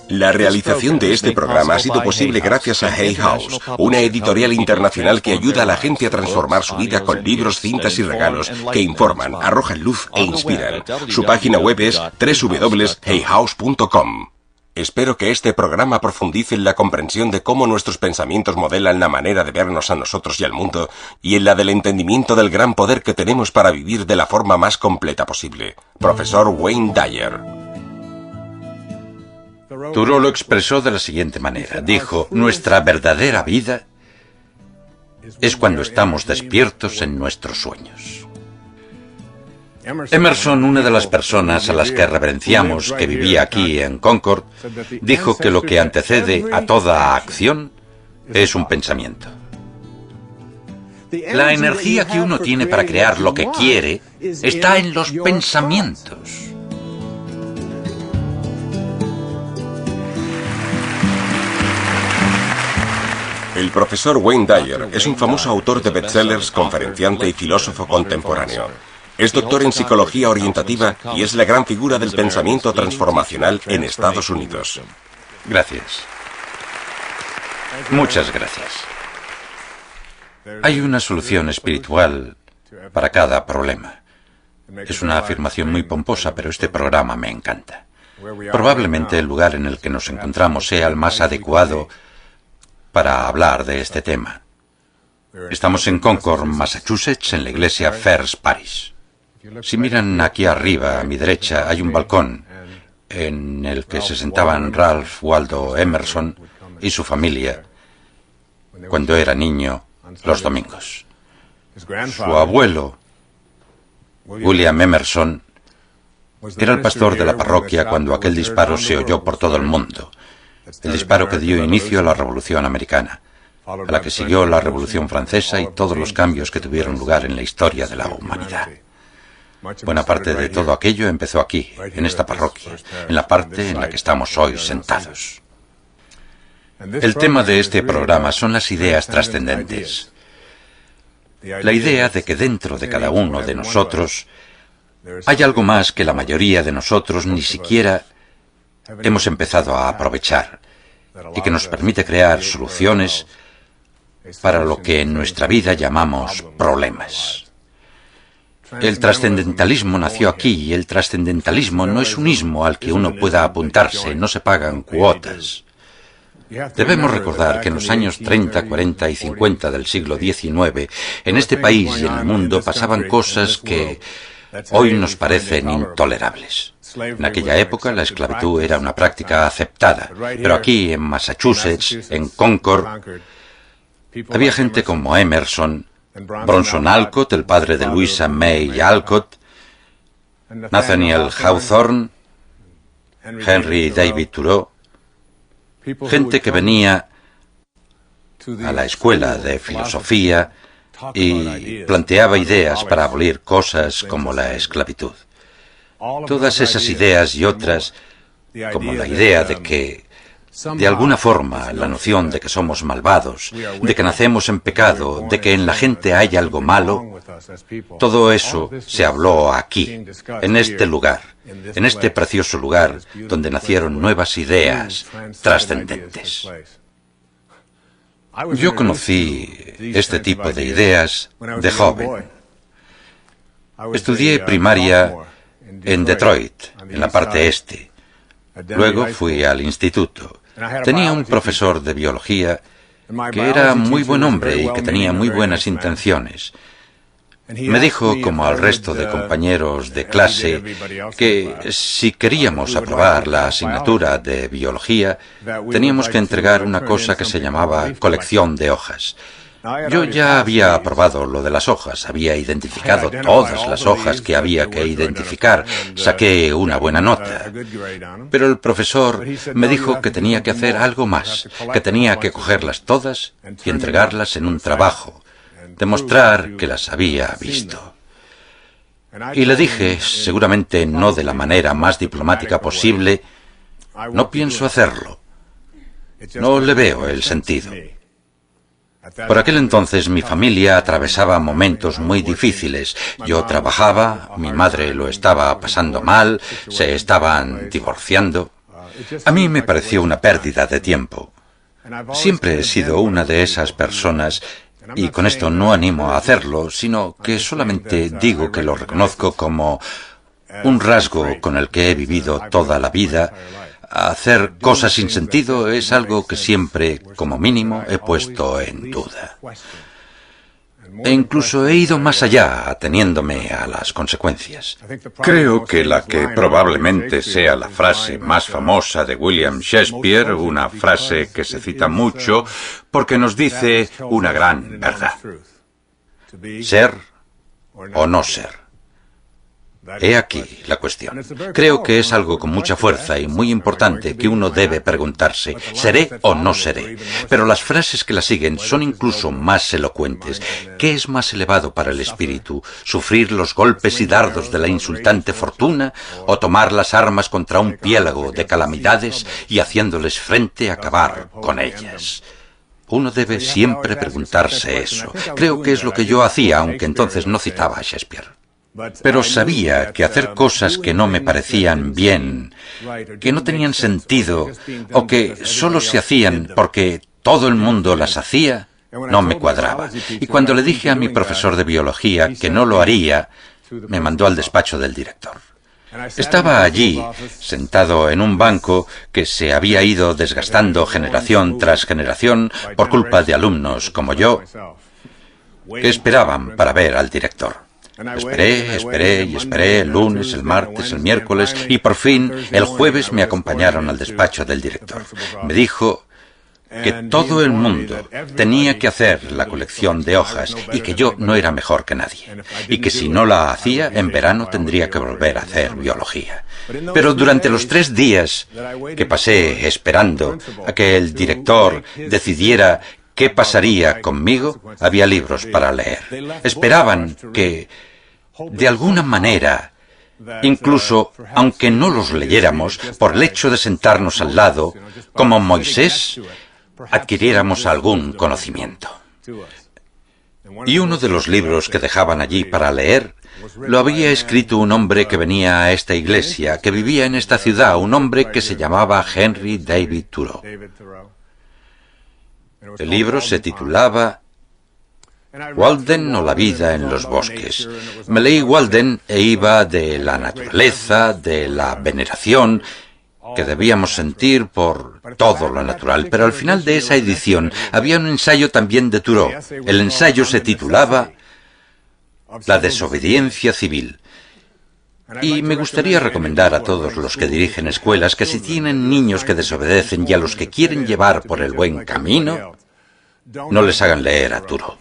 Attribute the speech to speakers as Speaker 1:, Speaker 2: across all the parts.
Speaker 1: La realización de este programa ha sido posible gracias a Hay House, una editorial internacional que ayuda a la gente a transformar su vida con libros, cintas y regalos que informan, arrojan luz e inspiran. Su página web es www.hayhouse.com. Espero que este programa profundice en la comprensión de cómo nuestros pensamientos modelan la manera de vernos a nosotros y al mundo, y en la del entendimiento del gran poder que tenemos para vivir de la forma más completa posible. Profesor Wayne Dyer.
Speaker 2: Thoreau lo expresó de la siguiente manera. Dijo, nuestra verdadera vida es cuando estamos despiertos en nuestros sueños. Emerson, una de las personas a las que reverenciamos, que vivía aquí en Concord, dijo que lo que antecede a toda acción es un pensamiento. La energía que uno tiene para crear lo que quiere está en los pensamientos.
Speaker 1: El profesor Wayne Dyer es un famoso autor de bestsellers, conferenciante y filósofo contemporáneo. Es doctor en psicología orientativa y es la gran figura del pensamiento transformacional en Estados Unidos.
Speaker 2: Gracias. Muchas gracias. Hay una solución espiritual para cada problema. Es una afirmación muy pomposa, pero este programa me encanta. Probablemente el lugar en el que nos encontramos sea el más adecuado para hablar de este tema. Estamos en Concord, Massachusetts, en la iglesia First Parish. Si miran aquí arriba, a mi derecha, hay un balcón en el que se sentaban Ralph Waldo Emerson y su familia cuando era niño los domingos. Su abuelo, William Emerson, era el pastor de la parroquia cuando aquel disparo se oyó por todo el mundo. El disparo que dio inicio a la Revolución Americana, a la que siguió la Revolución Francesa y todos los cambios que tuvieron lugar en la historia de la humanidad. Buena parte de todo aquello empezó aquí, en esta parroquia, en la parte en la que estamos hoy sentados. El tema de este programa son las ideas trascendentes. La idea de que dentro de cada uno de nosotros hay algo más que la mayoría de nosotros ni siquiera hemos empezado a aprovechar y que nos permite crear soluciones para lo que en nuestra vida llamamos problemas. El trascendentalismo nació aquí y el trascendentalismo no es un ismo al que uno pueda apuntarse, no se pagan cuotas. Debemos recordar que en los años 30, 40 y 50 del siglo XIX, en este país y en el mundo pasaban cosas que hoy nos parecen intolerables. En aquella época la esclavitud era una práctica aceptada, pero aquí en Massachusetts, en Concord, había gente como Emerson, Bronson Alcott, el padre de Louisa May Alcott, Nathaniel Hawthorne, Henry David Thoreau, gente que venía a la escuela de filosofía y planteaba ideas para abolir cosas como la esclavitud. Todas esas ideas y otras, como la idea de que, de alguna forma, la noción de que somos malvados, de que nacemos en pecado, de que en la gente hay algo malo, todo eso se habló aquí, en este lugar, en este precioso lugar donde nacieron nuevas ideas trascendentes. Yo conocí este tipo de ideas de joven. Estudié primaria en Detroit, en la parte este. Luego fui al instituto. Tenía un profesor de biología que era muy buen hombre y que tenía muy buenas intenciones. Me dijo, como al resto de compañeros de clase, que si queríamos aprobar la asignatura de biología, teníamos que entregar una cosa que se llamaba colección de hojas. Yo ya había aprobado lo de las hojas, había identificado todas las hojas que había que identificar, saqué una buena nota. Pero el profesor me dijo que tenía que hacer algo más, que tenía que cogerlas todas y entregarlas en un trabajo, demostrar que las había visto. Y le dije, seguramente no de la manera más diplomática posible, no pienso hacerlo, no le veo el sentido. Por aquel entonces mi familia atravesaba momentos muy difíciles. Yo trabajaba, mi madre lo estaba pasando mal, se estaban divorciando. A mí me pareció una pérdida de tiempo. Siempre he sido una de esas personas, y con esto no animo a hacerlo, sino que solamente digo que lo reconozco como un rasgo con el que he vivido toda la vida. Hacer cosas sin sentido es algo que siempre, como mínimo, he puesto en duda. E incluso he ido más allá, ateniéndome a las consecuencias.
Speaker 3: Creo que la que probablemente sea la frase más famosa de William Shakespeare, una frase que se cita mucho porque nos dice una gran verdad.
Speaker 2: Ser o no ser. He aquí la cuestión. Creo que es algo con mucha fuerza y muy importante que uno debe preguntarse, ¿seré o no seré? Pero las frases que la siguen son incluso más elocuentes. ¿Qué es más elevado para el espíritu? ¿Sufrir los golpes y dardos de la insultante fortuna o tomar las armas contra un piélago de calamidades y haciéndoles frente acabar con ellas? Uno debe siempre preguntarse eso. Creo que es lo que yo hacía, aunque entonces no citaba a Shakespeare. Pero sabía que hacer cosas que no me parecían bien, que no tenían sentido, o que solo se hacían porque todo el mundo las hacía, no me cuadraba. Y cuando le dije a mi profesor de biología que no lo haría, me mandó al despacho del director. Estaba allí, sentado en un banco que se había ido desgastando generación tras generación por culpa de alumnos como yo, que esperaban para ver al director. Esperé, el lunes, el martes, el miércoles, y por fin, el jueves me acompañaron al despacho del director. Me dijo que todo el mundo tenía que hacer la colección de hojas y que yo no era mejor que nadie, y que si no la hacía, en verano tendría que volver a hacer biología. Pero durante los 3 días que pasé esperando a que el director decidiera ¿qué pasaría conmigo? Había libros para leer. Esperaban que, de alguna manera, incluso aunque no los leyéramos, por el hecho de sentarnos al lado, como Moisés, adquiriéramos algún conocimiento. Y uno de los libros que dejaban allí para leer lo había escrito un hombre que venía a esta iglesia, que vivía en esta ciudad, un hombre que se llamaba Henry David Thoreau. El libro se titulaba Walden o la vida en los bosques. Me leí Walden e iba de la naturaleza, de la veneración que debíamos sentir por todo lo natural, pero al final de esa edición había un ensayo también de Thoreau. El ensayo se titulaba La desobediencia civil. Y me gustaría recomendar a todos los que dirigen escuelas que si tienen niños que desobedecen y a los que quieren llevar por el buen camino, no les hagan leer a Thoreau.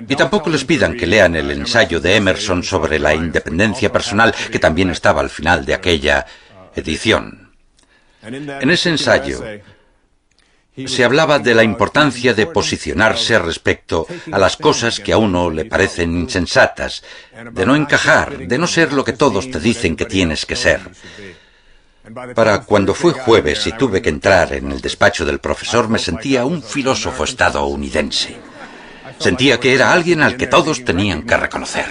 Speaker 2: Y tampoco les pidan que lean el ensayo de Emerson sobre la independencia personal, que también estaba al final de aquella edición. En ese ensayo se hablaba de la importancia de posicionarse respecto a las cosas que a uno le parecen insensatas, de no encajar, de no ser lo que todos te dicen que tienes que ser. Para cuando fue jueves y tuve que entrar en el despacho del profesor, me sentía un filósofo estadounidense. Sentía que era alguien al que todos tenían que reconocer.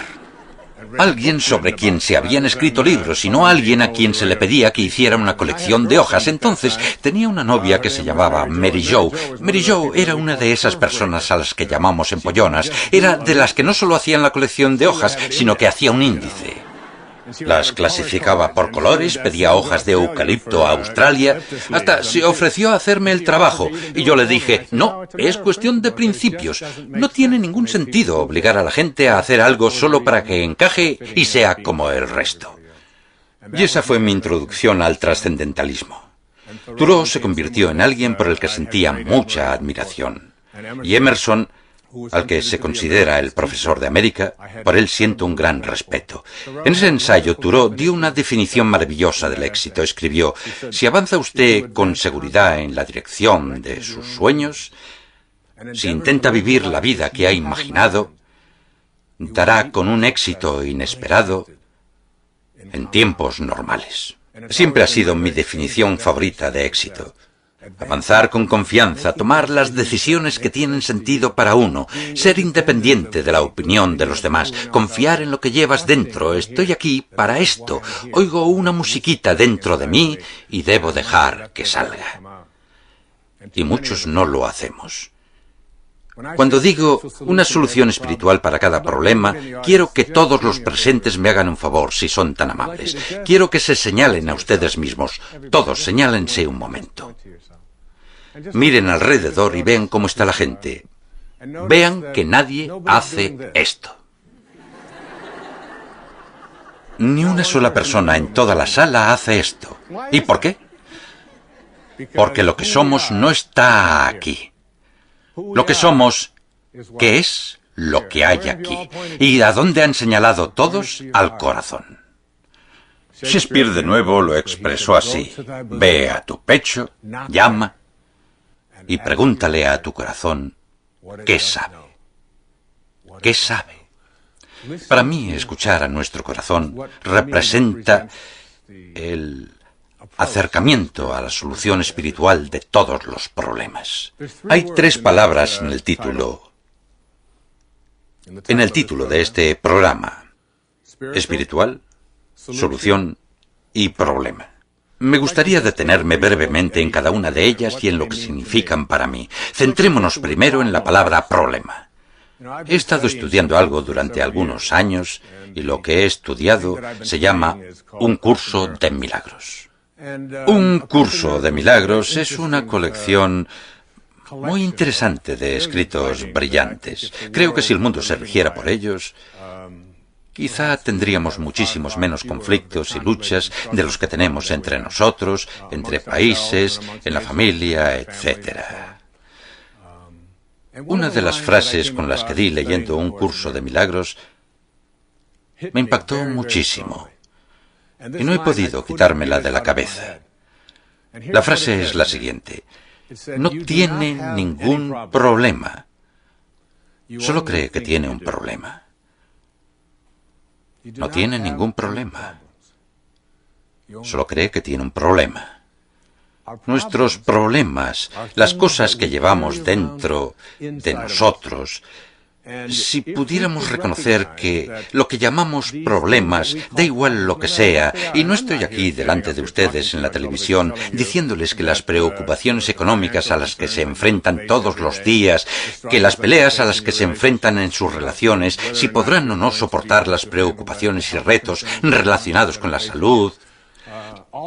Speaker 2: Alguien sobre quien se habían escrito libros y no alguien a quien se le pedía que hiciera una colección de hojas. Entonces tenía una novia que se llamaba Mary Jo. Mary Jo era una de esas personas a las que llamamos empollonas. Era de las que no solo hacían la colección de hojas, sino que hacía un índice. Las clasificaba por colores, pedía hojas de eucalipto a Australia, hasta se ofreció a hacerme el trabajo. Y yo le dije, no, es cuestión de principios. No tiene ningún sentido obligar a la gente a hacer algo solo para que encaje y sea como el resto. Y esa fue mi introducción al trascendentalismo. Thoreau se convirtió en alguien por el que sentía mucha admiración. Y Emerson, al que se considera el profesor de América, por él siento un gran respeto. En ese ensayo, Thoreau dio una definición maravillosa del éxito. Escribió, si avanza usted con seguridad en la dirección de sus sueños, si intenta vivir la vida que ha imaginado, dará con un éxito inesperado en tiempos normales. Siempre ha sido mi definición favorita de éxito. Avanzar con confianza, tomar las decisiones que tienen sentido para uno, ser independiente de la opinión de los demás, confiar en lo que llevas dentro. Estoy aquí para esto. Oigo una musiquita dentro de mí y debo dejar que salga. Y muchos no lo hacemos. Cuando digo una solución espiritual para cada problema, quiero que todos los presentes me hagan un favor, si son tan amables. Quiero que se señalen a ustedes mismos. Todos, señálense un momento. Miren alrededor y vean cómo está la gente. Vean que nadie hace esto. Ni una sola persona en toda la sala hace esto. ¿Y por qué? Porque lo que somos no está aquí. Lo que somos, ¿qué es lo que hay aquí? ¿Y a dónde han señalado todos? Al corazón.
Speaker 3: Shakespeare de nuevo lo expresó así. Ve a tu pecho, llama
Speaker 2: y pregúntale a tu corazón, ¿qué sabe? ¿Qué sabe? Para mí, escuchar a nuestro corazón representa el acercamiento a la solución espiritual de todos los problemas. Hay 3 palabras en el título de este programa: espiritual, solución y problema. Me gustaría detenerme brevemente en cada una de ellas y en lo que significan para mí. Centrémonos primero en la palabra problema. He estado estudiando algo durante algunos años y lo que he estudiado se llama un curso de milagros. Un curso de milagros es una colección muy interesante de escritos brillantes. Creo que si el mundo se rigiera por ellos, quizá tendríamos muchísimos menos conflictos y luchas de los que tenemos entre nosotros, entre países, en la familia, etc. Una de las frases con las que di leyendo un curso de milagros me impactó muchísimo. Y no he podido quitármela de la cabeza. La frase es la siguiente: no tiene ningún problema, solo cree que tiene un problema. No tiene ningún problema, solo cree que tiene un problema. Nuestros problemas, las cosas que llevamos dentro de nosotros, si pudiéramos reconocer que lo que llamamos problemas, da igual lo que sea, y no estoy aquí delante de ustedes en la televisión diciéndoles que las preocupaciones económicas a las que se enfrentan todos los días, que las peleas a las que se enfrentan en sus relaciones, si podrán o no soportar las preocupaciones y retos relacionados con la salud,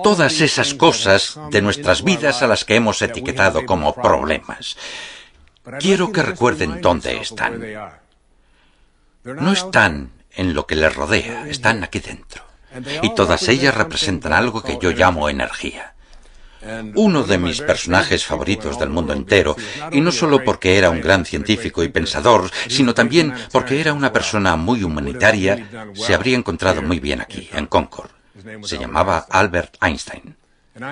Speaker 2: todas esas cosas de nuestras vidas a las que hemos etiquetado como problemas. Quiero que recuerden dónde están. No están en lo que les rodea, están aquí dentro. Y todas ellas representan algo que yo llamo energía. Uno de mis personajes favoritos del mundo entero, y no solo porque era un gran científico y pensador, sino también porque era una persona muy humanitaria, se habría encontrado muy bien aquí, en Concord. Se llamaba Albert Einstein.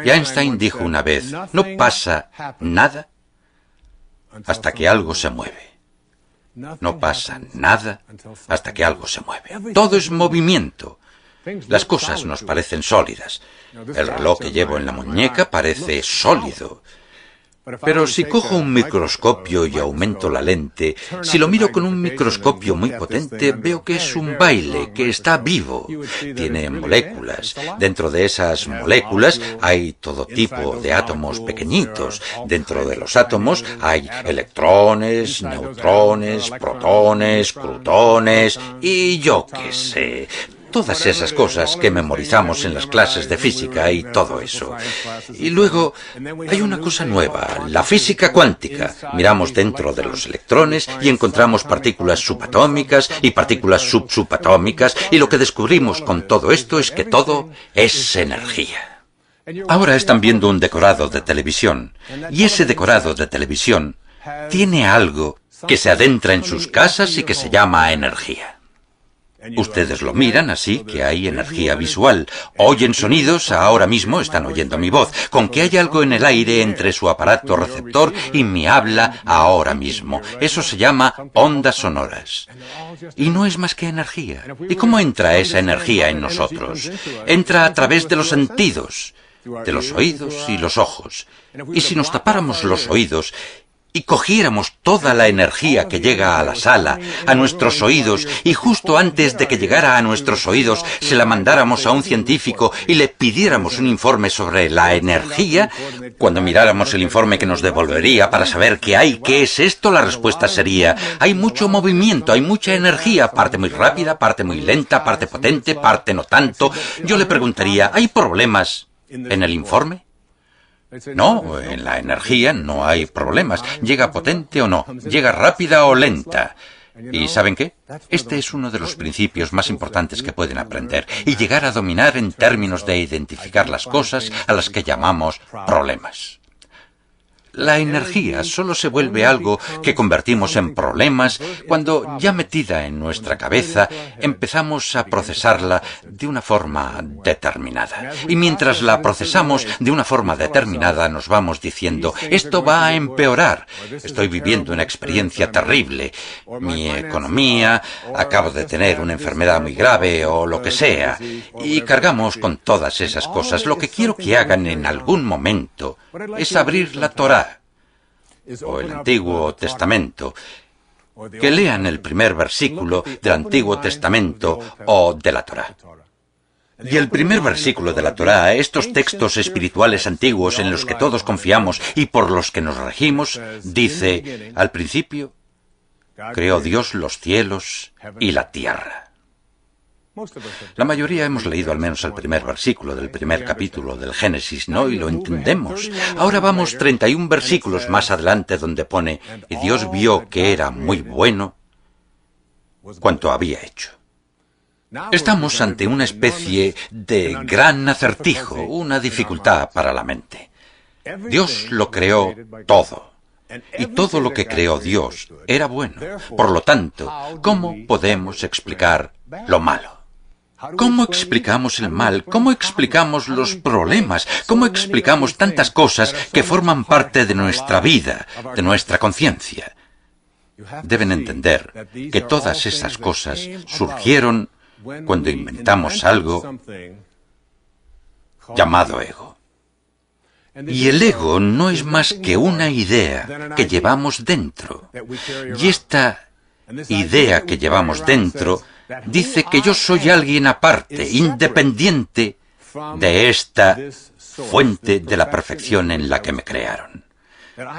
Speaker 2: Y Einstein dijo una vez: no pasa nada hasta que algo se mueve. No pasa nada hasta que algo se mueve. Todo es movimiento. Las cosas nos parecen sólidas. El reloj que llevo en la muñeca parece sólido. Pero si cojo un microscopio y aumento la lente, si lo miro con un microscopio muy potente, veo que es un baile, que está vivo. Tiene moléculas. Dentro de esas moléculas hay todo tipo de átomos pequeñitos. Dentro de los átomos hay electrones, neutrones, protones, crutones y yo qué sé. Todas esas cosas que memorizamos en las clases de física y todo eso. Y luego hay una cosa nueva, la física cuántica. Miramos dentro de los electrones y encontramos partículas subatómicas y partículas subsubatómicas, y lo que descubrimos con todo esto es que todo es energía. Ahora están viendo un decorado de televisión, y ese decorado de televisión tiene algo que se adentra en sus casas y que se llama energía. Ustedes lo miran, así que hay energía visual. Oyen sonidos, ahora mismo están oyendo mi voz. Con que hay algo en el aire entre su aparato receptor y mi habla ahora mismo. Eso se llama ondas sonoras. Y no es más que energía. ¿Y cómo entra esa energía en nosotros? Entra a través de los sentidos. de los oídos y los ojos. Y si nos tapáramos los oídos y cogiéramos toda la energía que llega a la sala, a nuestros oídos, y justo antes de que llegara a nuestros oídos se la mandáramos a un científico y le pidiéramos un informe sobre la energía, cuando miráramos el informe que nos devolvería para saber qué hay, qué es esto, la respuesta sería: hay mucho movimiento, hay mucha energía, parte muy rápida, parte muy lenta, parte potente, parte no tanto. Yo le preguntaría: ¿hay problemas en el informe? No, en la energía no hay problemas. Llega potente o no, llega rápida o lenta. ¿Y saben qué? Este es uno de los principios más importantes que pueden aprender y llegar a dominar en términos de identificar las cosas a las que llamamos problemas. La energía solo se vuelve algo que convertimos en problemas cuando, ya metida en nuestra cabeza, empezamos a procesarla de una forma determinada. Y mientras la procesamos de una forma determinada, nos vamos diciendo: esto va a empeorar, estoy viviendo una experiencia terrible, mi economía, acabo de tener una enfermedad muy grave o lo que sea. Y cargamos con todas esas cosas. Lo que quiero que hagan en algún momento es abrir la Torá o el Antiguo Testamento, que lean el primer versículo del Antiguo Testamento o de la Torá. Y el primer versículo de la Torá, estos textos espirituales antiguos en los que todos confiamos y por los que nos regimos, dice: al principio creó Dios los cielos y la tierra. La mayoría hemos leído al menos el primer versículo del primer capítulo del Génesis, ¿no? Y lo entendemos. Ahora vamos 31 versículos más adelante donde pone: y Dios vio que era muy bueno cuanto había hecho. Estamos ante una especie de gran acertijo, una dificultad para la mente. Dios lo creó todo. Y todo lo que creó Dios era bueno. Por lo tanto, ¿cómo podemos explicar lo malo? ¿Cómo explicamos el mal? ¿Cómo explicamos los problemas? ¿Cómo explicamos tantas cosas que forman parte de nuestra vida, de nuestra conciencia? Deben entender que todas esas cosas surgieron cuando inventamos algo llamado ego. Y el ego no es más que una idea que llevamos dentro. Y esta idea que llevamos dentro dice que yo soy alguien aparte, independiente de esta fuente de la perfección en la que me crearon.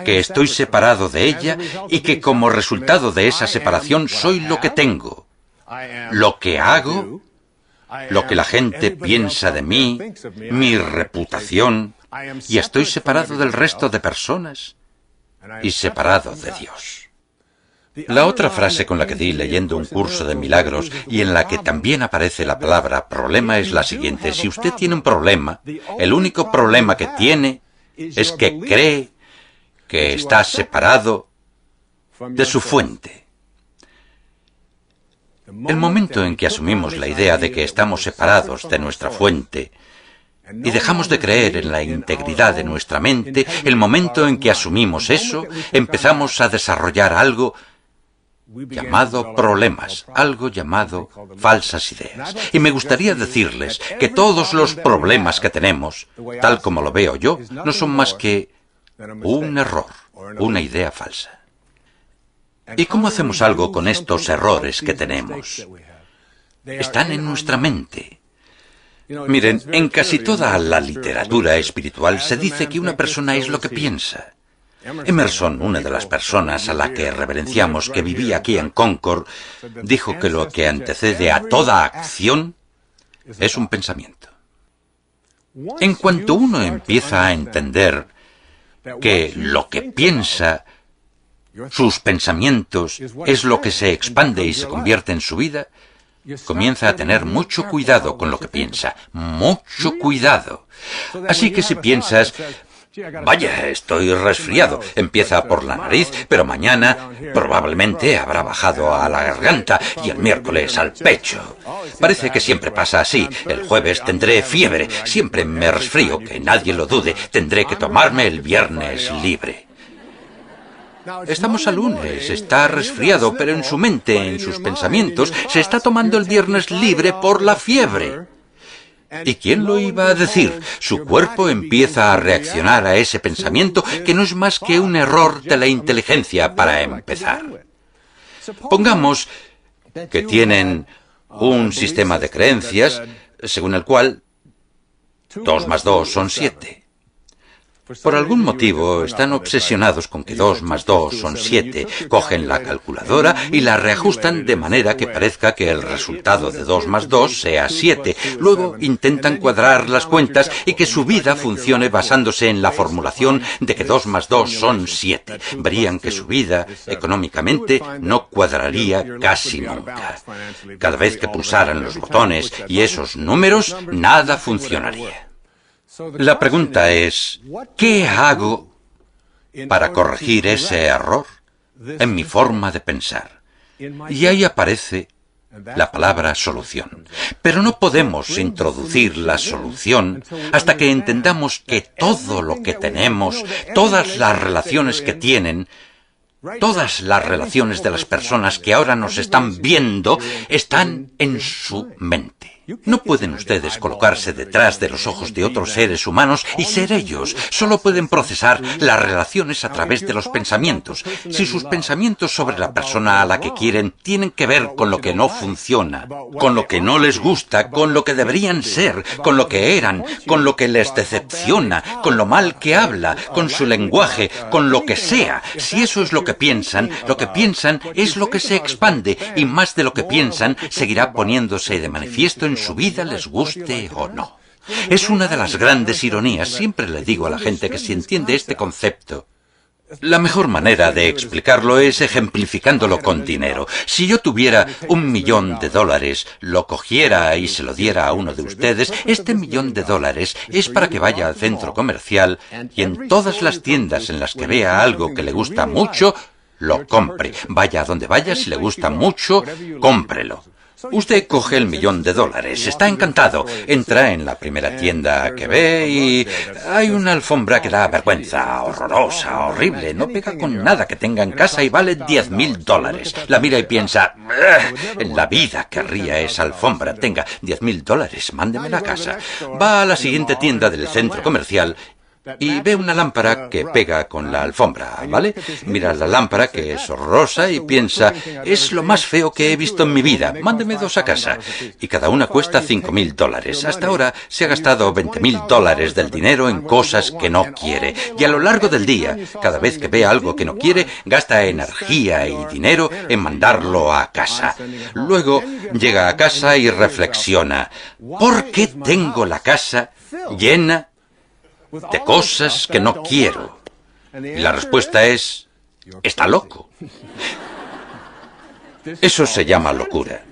Speaker 2: Que estoy separado de ella y que como resultado de esa separación soy lo que tengo, lo que hago, lo que la gente piensa de mí, mi reputación, y estoy separado del resto de personas y separado de Dios. La otra frase con la que di leyendo un curso de milagros y en la que también aparece la palabra problema es la siguiente: si usted tiene un problema, el único problema que tiene es que cree que está separado de su fuente. El momento en que asumimos la idea de que estamos separados de nuestra fuente y dejamos de creer en la integridad de nuestra mente, el momento en que asumimos eso, empezamos a desarrollar algo llamado problemas, algo llamado falsas ideas. Y me gustaría decirles que todos los problemas que tenemos, tal como lo veo yo, no son más que un error, una idea falsa. ¿Y cómo hacemos algo con estos errores que tenemos? Están en nuestra mente. Miren, en casi toda la literatura espiritual se dice que una persona es lo que piensa. Emerson, una de las personas a la que reverenciamos que vivía aquí en Concord, dijo que lo que antecede a toda acción es un pensamiento. En cuanto uno empieza a entender que lo que piensa, sus pensamientos, es lo que se expande y se convierte en su vida, comienza a tener mucho cuidado con lo que piensa, mucho cuidado. Así que si piensas: vaya, estoy resfriado, empieza por la nariz, pero mañana probablemente habrá bajado a la garganta y el miércoles al pecho. Parece que siempre pasa así. El jueves tendré fiebre, siempre me resfrío, que nadie lo dude, tendré que tomarme el viernes libre. Estamos a lunes, está resfriado, pero en su mente, en sus pensamientos, se está tomando el viernes libre por la fiebre. ¿Y quién lo iba a decir? Su cuerpo empieza a reaccionar a ese pensamiento que no es más que un error de la inteligencia para empezar. Pongamos que tienen un sistema de creencias según el cual 2 más 2 son 7. Por algún motivo están obsesionados con que 2 más 2 son 7. Cogen la calculadora y la reajustan de manera que parezca que el resultado de 2 más 2 sea 7. Luego intentan cuadrar las cuentas y que su vida funcione basándose en la formulación de que 2 más 2 son 7. Verían que su vida, económicamente, no cuadraría casi nunca. Cada vez que pulsaran los botones y esos números, nada funcionaría. La pregunta es, ¿qué hago para corregir ese error en mi forma de pensar? Y ahí aparece la palabra solución. Pero no podemos introducir la solución hasta que entendamos que todo lo que tenemos, todas las relaciones que tienen, todas las relaciones de las personas que ahora nos están viendo, están en su mente. No pueden ustedes colocarse detrás de los ojos de otros seres humanos y ser ellos. Solo pueden procesar las relaciones a través de los pensamientos. Si sus pensamientos sobre la persona a la que quieren tienen que ver con lo que no funciona, con lo que no les gusta, con lo que deberían ser, con lo que eran, con lo que les decepciona, con lo mal que habla, con su lenguaje, con lo que sea, si eso es lo que piensan es lo que se expande y más de lo que piensan seguirá poniéndose de manifiesto en su vida, les guste o no. Es una de las grandes ironías. Siempre le digo a la gente que si entiende este concepto, la mejor manera de explicarlo es ejemplificándolo con dinero. Si yo tuviera $1.000.000, lo cogiera y se lo diera a uno de ustedes, este $1.000.000 es para que vaya al centro comercial y en todas las tiendas en las que vea algo que le gusta mucho, lo compre. Vaya a donde vaya, si le gusta mucho, cómprelo. Usted coge el $1.000.000, está encantado, entra en la primera tienda que ve y hay una alfombra que da vergüenza, horrorosa, horrible, no pega con nada que tenga en casa y vale $10.000. La mira y piensa, en la vida querría esa alfombra, tenga $10.000, mándemela a casa. Va a la siguiente tienda del centro comercial y ve una lámpara que pega con la alfombra, ¿vale? Mira la lámpara, que es horrorosa, y piensa, es lo más feo que he visto en mi vida, mándeme 2 a casa. Y cada una cuesta $5.000. Hasta ahora se ha gastado $20.000 del dinero en cosas que no quiere. Y a lo largo del día, cada vez que ve algo que no quiere, gasta energía y dinero en mandarlo a casa. Luego llega a casa y reflexiona, ¿por qué tengo la casa llena de cosas que no quiero? Y la respuesta es, está loco. Eso se llama locura.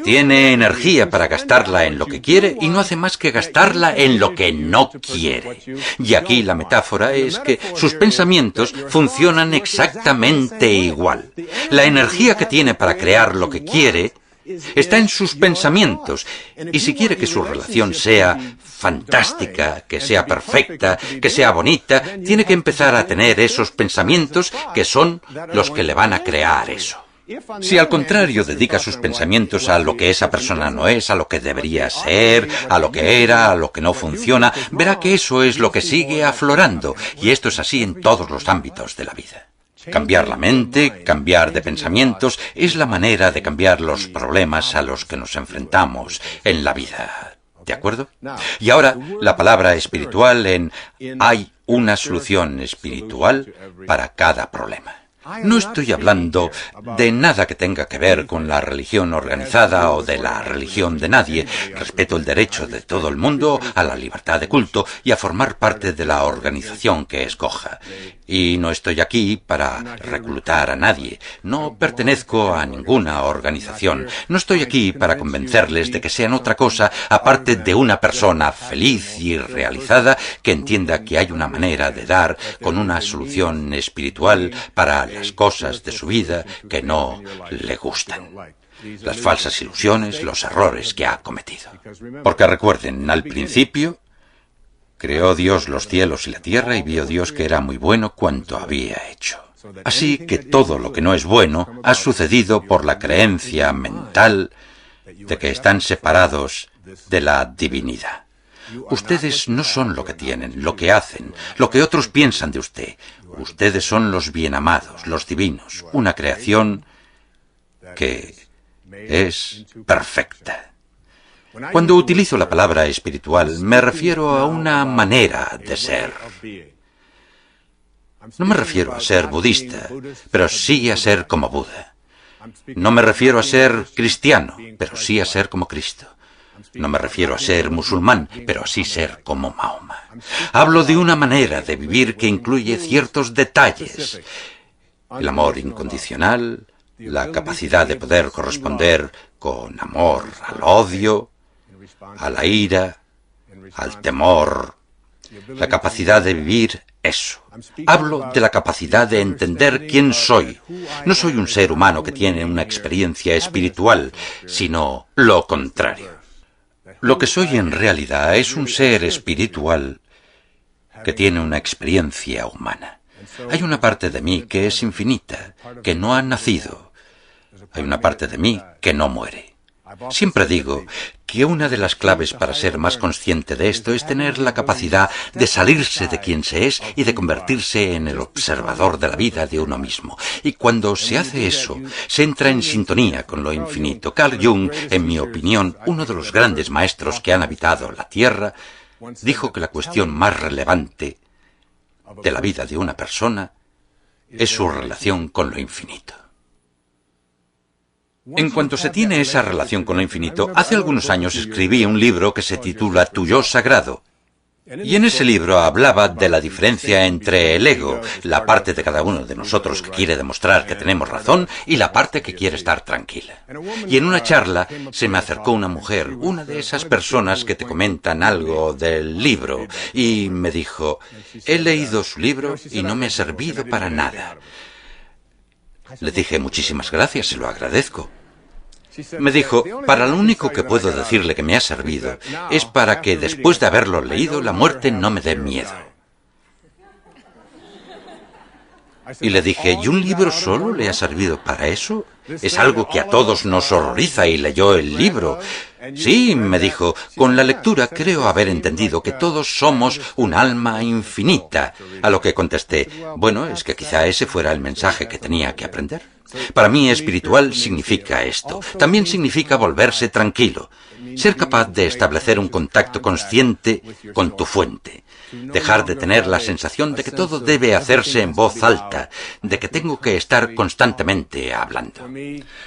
Speaker 2: Tiene energía para gastarla en lo que quiere y no hace más que gastarla en lo que no quiere. Y aquí la metáfora es que sus pensamientos funcionan exactamente igual. La energía que tiene para crear lo que quiere está en sus pensamientos, y si quiere que su relación sea fantástica, que sea perfecta, que sea bonita, tiene que empezar a tener esos pensamientos que son los que le van a crear eso. Si al contrario dedica sus pensamientos a lo que esa persona no es, a lo que debería ser, a lo que era, a lo que no funciona, verá que eso es lo que sigue aflorando, y esto es así en todos los ámbitos de la vida. Cambiar la mente, cambiar de pensamientos, es la manera de cambiar los problemas a los que nos enfrentamos en la vida. ¿De acuerdo? Y ahora, la palabra espiritual en hay una solución espiritual para cada problema. No estoy hablando de nada que tenga que ver con la religión organizada o de la religión de nadie. Respeto el derecho de todo el mundo a la libertad de culto y a formar parte de la organización que escoja. Y no estoy aquí para reclutar a nadie. No pertenezco a ninguna organización. No estoy aquí para convencerles de que sean otra cosa aparte de una persona feliz y realizada que entienda que hay una manera de dar con una solución espiritual para las cosas de su vida que no le gustan. Las falsas ilusiones, los errores que ha cometido. Porque recuerden, al principio creó Dios los cielos y la tierra y vio Dios que era muy bueno cuanto había hecho. Así que todo lo que no es bueno ha sucedido por la creencia mental de que están separados de la divinidad. Ustedes no son lo que tienen, lo que hacen, lo que otros piensan de usted. Ustedes son los bienamados, los divinos, una creación que es perfecta. Cuando utilizo la palabra espiritual, me refiero a una manera de ser. No me refiero a ser budista, pero sí a ser como Buda. No me refiero a ser cristiano, pero sí a ser como Cristo. No me refiero a ser musulmán, pero así ser como Mahoma. Hablo de una manera de vivir que incluye ciertos detalles. El amor incondicional, la capacidad de poder corresponder con amor al odio, a la ira, al temor, la capacidad de vivir eso. Hablo de la capacidad de entender quién soy. No soy un ser humano que tiene una experiencia espiritual, sino lo contrario. Lo que soy en realidad es un ser espiritual que tiene una experiencia humana. Hay una parte de mí que es infinita, que no ha nacido. Hay una parte de mí que no muere. Siempre digo que una de las claves para ser más consciente de esto es tener la capacidad de salirse de quien se es y de convertirse en el observador de la vida de uno mismo. Y cuando se hace eso, se entra en sintonía con lo infinito. Carl Jung, en mi opinión, uno de los grandes maestros que han habitado la Tierra, dijo que la cuestión más relevante de la vida de una persona es su relación con lo infinito. En cuanto se tiene esa relación con lo infinito, hace algunos años escribí un libro que se titula Tu Yo Sagrado. Y en ese libro hablaba de la diferencia entre el ego, la parte de cada uno de nosotros que quiere demostrar que tenemos razón, y la parte que quiere estar tranquila. Y en una charla se me acercó una mujer, una de esas personas que te comentan algo del libro, y me dijo, he leído su libro y no me ha servido para nada. Le dije, muchísimas gracias, se lo agradezco. Me dijo, para lo único que puedo decirle que me ha servido es para que después de haberlo leído la muerte no me dé miedo. Y le dije, ¿y un libro solo le ha servido para eso? Es algo que a todos nos horroriza y leyó el libro. Sí, me dijo, con la lectura creo haber entendido que todos somos un alma infinita. A lo que contesté, bueno, es que quizá ese fuera el mensaje que tenía que aprender. Para mí espiritual significa esto. También significa volverse tranquilo. Ser capaz de establecer un contacto consciente con tu fuente. Dejar de tener la sensación de que todo debe hacerse en voz alta, de que tengo que estar constantemente hablando.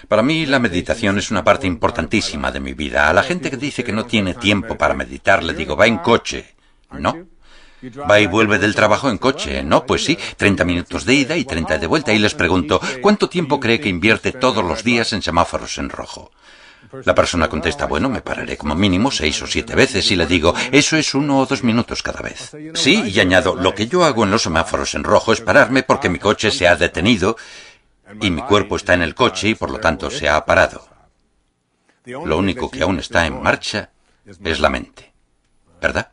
Speaker 2: Para mí la meditación es una parte importantísima de mi vida. A la gente que dice que no tiene tiempo para meditar le digo, va en coche. No. Va y vuelve del trabajo en coche. No, pues sí, 30 minutos de ida y 30 de vuelta. Y les pregunto, ¿cuánto tiempo cree que invierte todos los días en semáforos en rojo? La persona contesta, bueno, me pararé como mínimo 6 o 7 veces y le digo, eso es 1 o 2 minutos cada vez. Sí, y añado, lo que yo hago en los semáforos en rojo es pararme porque mi coche se ha detenido y mi cuerpo está en el coche y por lo tanto se ha parado. Lo único que aún está en marcha es la mente, ¿verdad?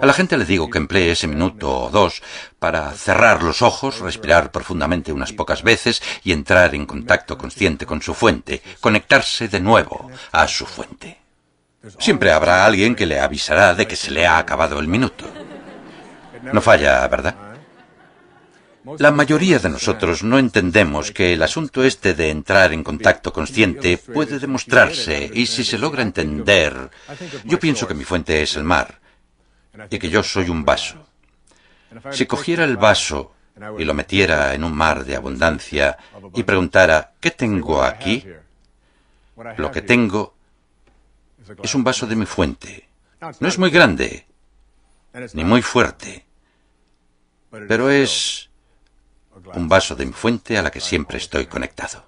Speaker 2: A la gente le digo que emplee ese minuto o 2 para cerrar los ojos, respirar profundamente unas pocas veces y entrar en contacto consciente con su fuente, conectarse de nuevo a su fuente. Siempre habrá alguien que le avisará de que se le ha acabado el minuto. No falla, ¿verdad? La mayoría de nosotros no entendemos que el asunto este de entrar en contacto consciente puede demostrarse y si se logra entender, yo pienso que mi fuente es el mar. Y que yo soy un vaso. Si cogiera el vaso y lo metiera en un mar de abundancia y preguntara, ¿qué tengo aquí? Lo que tengo es un vaso de mi fuente. No es muy grande, ni muy fuerte, pero es un vaso de mi fuente a la que siempre estoy conectado.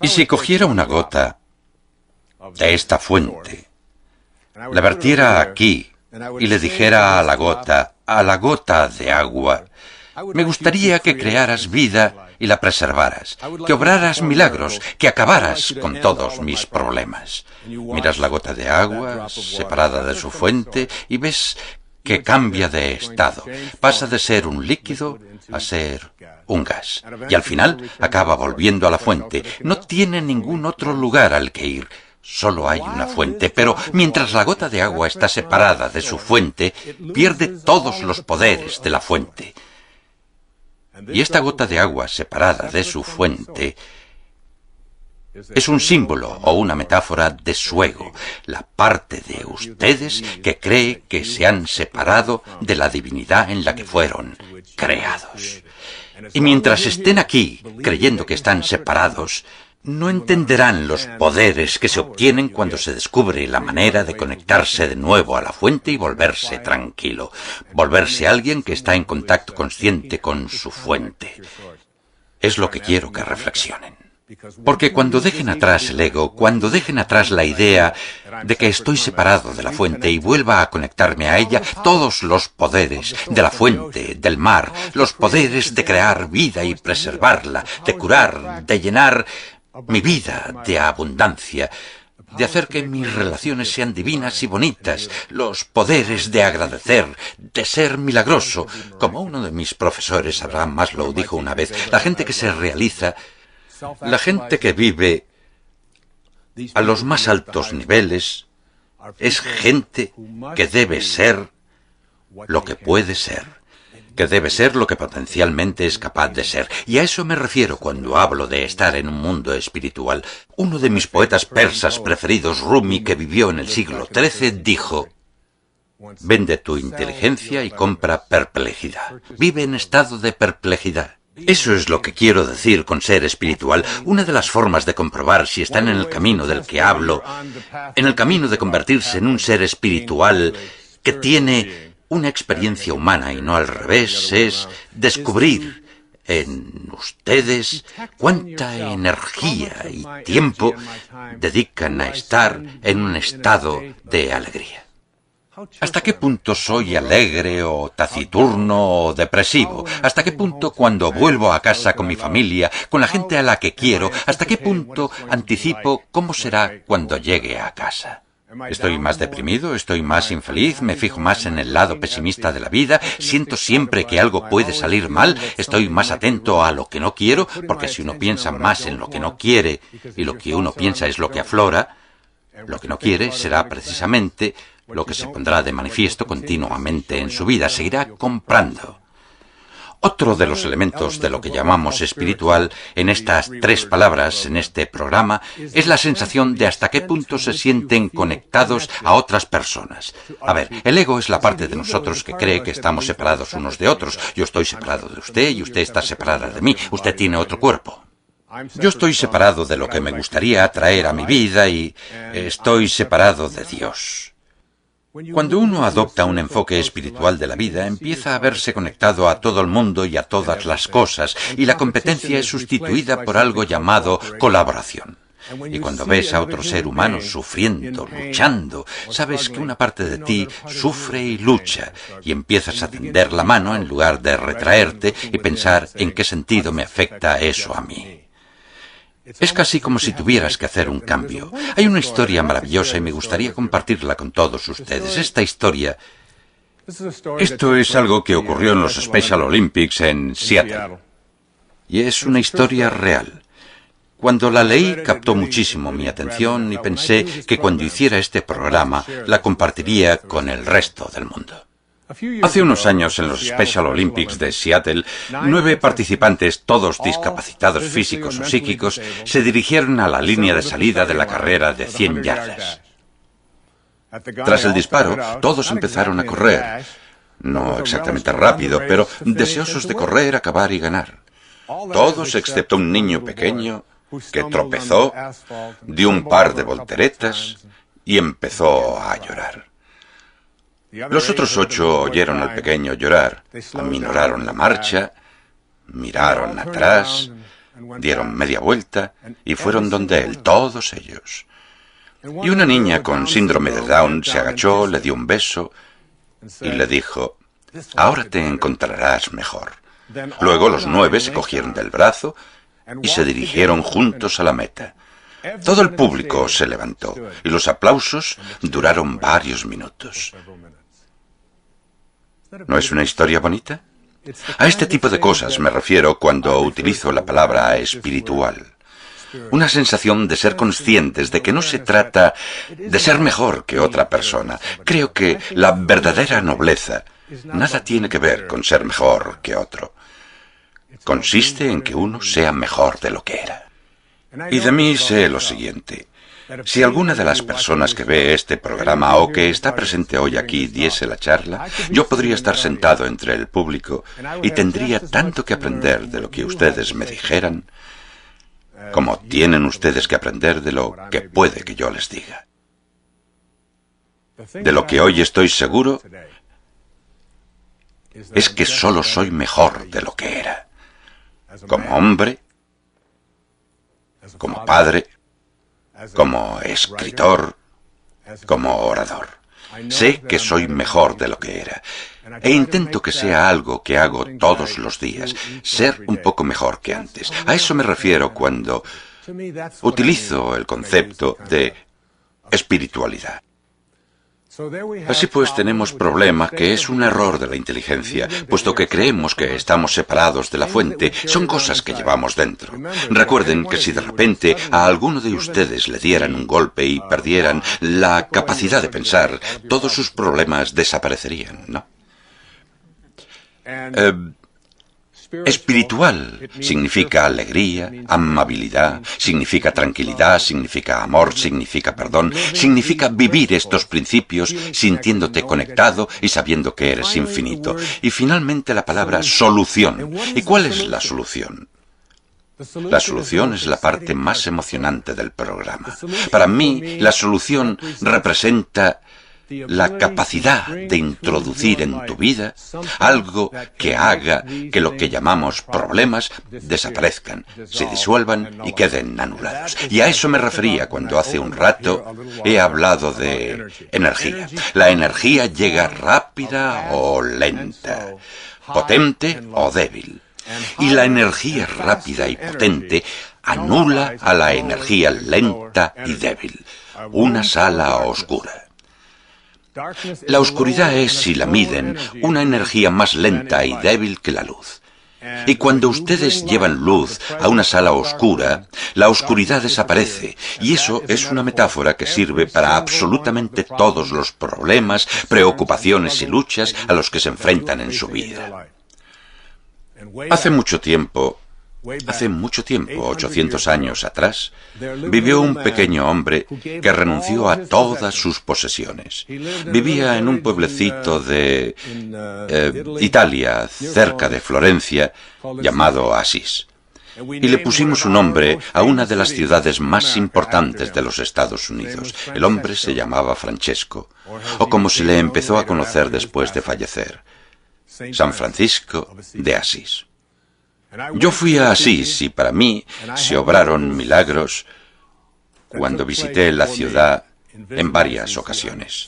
Speaker 2: Y si cogiera una gota de esta fuente, la vertiera aquí y le dijera a la gota de agua, me gustaría que crearas vida y la preservaras, que obraras milagros, que acabaras con todos mis problemas. Miras la gota de agua separada de su fuente y ves que cambia de estado, pasa de ser un líquido a ser un gas, y al final acaba volviendo a la fuente. No tiene ningún otro lugar al que ir. Solo hay una fuente, pero mientras la gota de agua está separada de su fuente, pierde todos los poderes de la fuente. Y esta gota de agua separada de su fuente es un símbolo o una metáfora de su ego, la parte de ustedes que cree que se han separado de la divinidad en la que fueron creados. Y mientras estén aquí, creyendo que están separados, no entenderán los poderes que se obtienen cuando se descubre la manera de conectarse de nuevo a la fuente y volverse tranquilo, volverse alguien que está en contacto consciente con su fuente. Es lo que quiero que reflexionen. Porque cuando dejen atrás el ego, cuando dejen atrás la idea de que estoy separado de la fuente y vuelva a conectarme a ella, todos los poderes de la fuente, del mar, los poderes de crear vida y preservarla, de curar, de llenar mi vida de abundancia, de hacer que mis relaciones sean divinas y bonitas, los poderes de agradecer, de ser milagroso. Como uno de mis profesores, Abraham Maslow, dijo una vez, la gente que se realiza, la gente que vive a los más altos niveles, es gente que debe ser lo que puede ser, que debe ser lo que potencialmente es capaz de ser. Y a eso me refiero cuando hablo de estar en un mundo espiritual. Uno de mis poetas persas preferidos, Rumi, que vivió en el siglo XIII, dijo: vende tu inteligencia y compra perplejidad. Vive en estado de perplejidad. Eso es lo que quiero decir con ser espiritual. Una de las formas de comprobar si están en el camino del que hablo, en el camino de convertirse en un ser espiritual que tiene una experiencia humana y no al revés, es descubrir en ustedes cuánta energía y tiempo dedican a estar en un estado de alegría. ¿Hasta qué punto soy alegre o taciturno o depresivo? ¿Hasta qué punto cuando vuelvo a casa con mi familia, con la gente a la que quiero, hasta qué punto anticipo cómo será cuando llegue a casa? ¿Estoy más deprimido? ¿Estoy más infeliz? ¿Me fijo más en el lado pesimista de la vida? ¿Siento siempre que algo puede salir mal? ¿Estoy más atento a lo que no quiero? Porque si uno piensa más en lo que no quiere y lo que uno piensa es lo que aflora, lo que no quiere será precisamente lo que se pondrá de manifiesto continuamente en su vida. Seguirá comprando. Otro de los elementos de lo que llamamos espiritual en estas tres palabras en este programa es la sensación de hasta qué punto se sienten conectados a otras personas. A ver, el ego es la parte de nosotros que cree que estamos separados unos de otros. Yo estoy separado de usted y usted está separada de mí. Usted tiene otro cuerpo. Yo estoy separado de lo que me gustaría atraer a mi vida y estoy separado de Dios. Cuando uno adopta un enfoque espiritual de la vida, empieza a verse conectado a todo el mundo y a todas las cosas, y la competencia es sustituida por algo llamado colaboración. Y cuando ves a otro ser humano sufriendo, luchando, sabes que una parte de ti sufre y lucha, y empiezas a tender la mano en lugar de retraerte y pensar en qué sentido me afecta eso a mí. Es casi como si tuvieras que hacer un cambio. Hay una historia maravillosa y me gustaría compartirla con todos ustedes. Esta historia...
Speaker 3: Esto es algo que ocurrió en los Special Olympics en Seattle.
Speaker 2: Y es una historia real. Cuando la leí captó muchísimo mi atención y pensé que cuando hiciera este programa la compartiría con el resto del mundo.
Speaker 3: Hace unos años, en los Special Olympics de Seattle, 9 participantes, todos discapacitados físicos o psíquicos, se dirigieron a la línea de salida de la carrera de 100 yardas. Tras el disparo, todos empezaron a correr. No exactamente rápido, pero deseosos de correr, acabar y ganar. Todos excepto un niño pequeño que tropezó, dio un par de volteretas y empezó a llorar. Los otros 8 oyeron al pequeño llorar, aminoraron la marcha, miraron atrás, dieron media vuelta y fueron donde él, todos ellos. Y una niña con síndrome de Down se agachó, le dio un beso y le dijo: ahora te encontrarás mejor. Luego los 9 se cogieron del brazo y se dirigieron juntos a la meta. Todo el público se levantó y los aplausos duraron varios minutos. ¿No es una historia bonita? A este tipo de cosas me refiero cuando utilizo la palabra espiritual.
Speaker 2: Una sensación de ser conscientes de que no se trata de ser mejor que otra persona. Creo que la verdadera nobleza nada tiene que ver con ser mejor que otro. Consiste en que uno sea mejor de lo que era. Y de mí sé lo siguiente. Si alguna de las personas que ve este programa o que está presente hoy aquí diese la charla, yo podría estar sentado entre el público y tendría tanto que aprender de lo que ustedes me dijeran, como tienen ustedes que aprender de lo que puede que yo les diga. De lo que hoy estoy seguro es que solo soy mejor de lo que era. Como hombre, como padre, como escritor, como orador. Sé que soy mejor de lo que era. E intento que sea algo que hago todos los días, ser un poco mejor que antes. A eso me refiero cuando utilizo el concepto de espiritualidad. Así pues, tenemos problema que es un error de la inteligencia, puesto que creemos que estamos separados de la fuente. Son cosas que llevamos dentro. Recuerden que si de repente a alguno de ustedes le dieran un golpe y perdieran la capacidad de pensar, todos sus problemas desaparecerían, ¿no? Espiritual significa alegría, amabilidad, significa tranquilidad, significa amor, significa perdón, significa vivir estos principios sintiéndote conectado y sabiendo que eres infinito. Y finalmente la palabra solución. ¿Y cuál es la solución? La solución es la parte más emocionante del programa. Para mí, la solución representa la capacidad de introducir en tu vida algo que haga que lo que llamamos problemas desaparezcan, se disuelvan y queden anulados. Y a eso me refería cuando hace un rato he hablado de energía. La energía llega rápida o lenta, potente o débil. Y la energía rápida y potente anula a la energía lenta y débil, una sala oscura. La oscuridad es, si la miden, una energía más lenta y débil que la luz. Y cuando ustedes llevan luz a una sala oscura, la oscuridad desaparece. Y eso es una metáfora que sirve para absolutamente todos los problemas, preocupaciones y luchas a los que se enfrentan en su vida. Hace mucho tiempo, 800 años atrás, vivió un pequeño hombre que renunció a todas sus posesiones. Vivía en un pueblecito de Italia, cerca de Florencia, llamado Asís. Y le pusimos un nombre a una de las ciudades más importantes de los Estados Unidos. El hombre se llamaba Francesco, o como se le empezó a conocer después de fallecer, San Francisco de Asís. Yo fui a Asís y para mí se obraron milagros cuando visité la ciudad en varias ocasiones.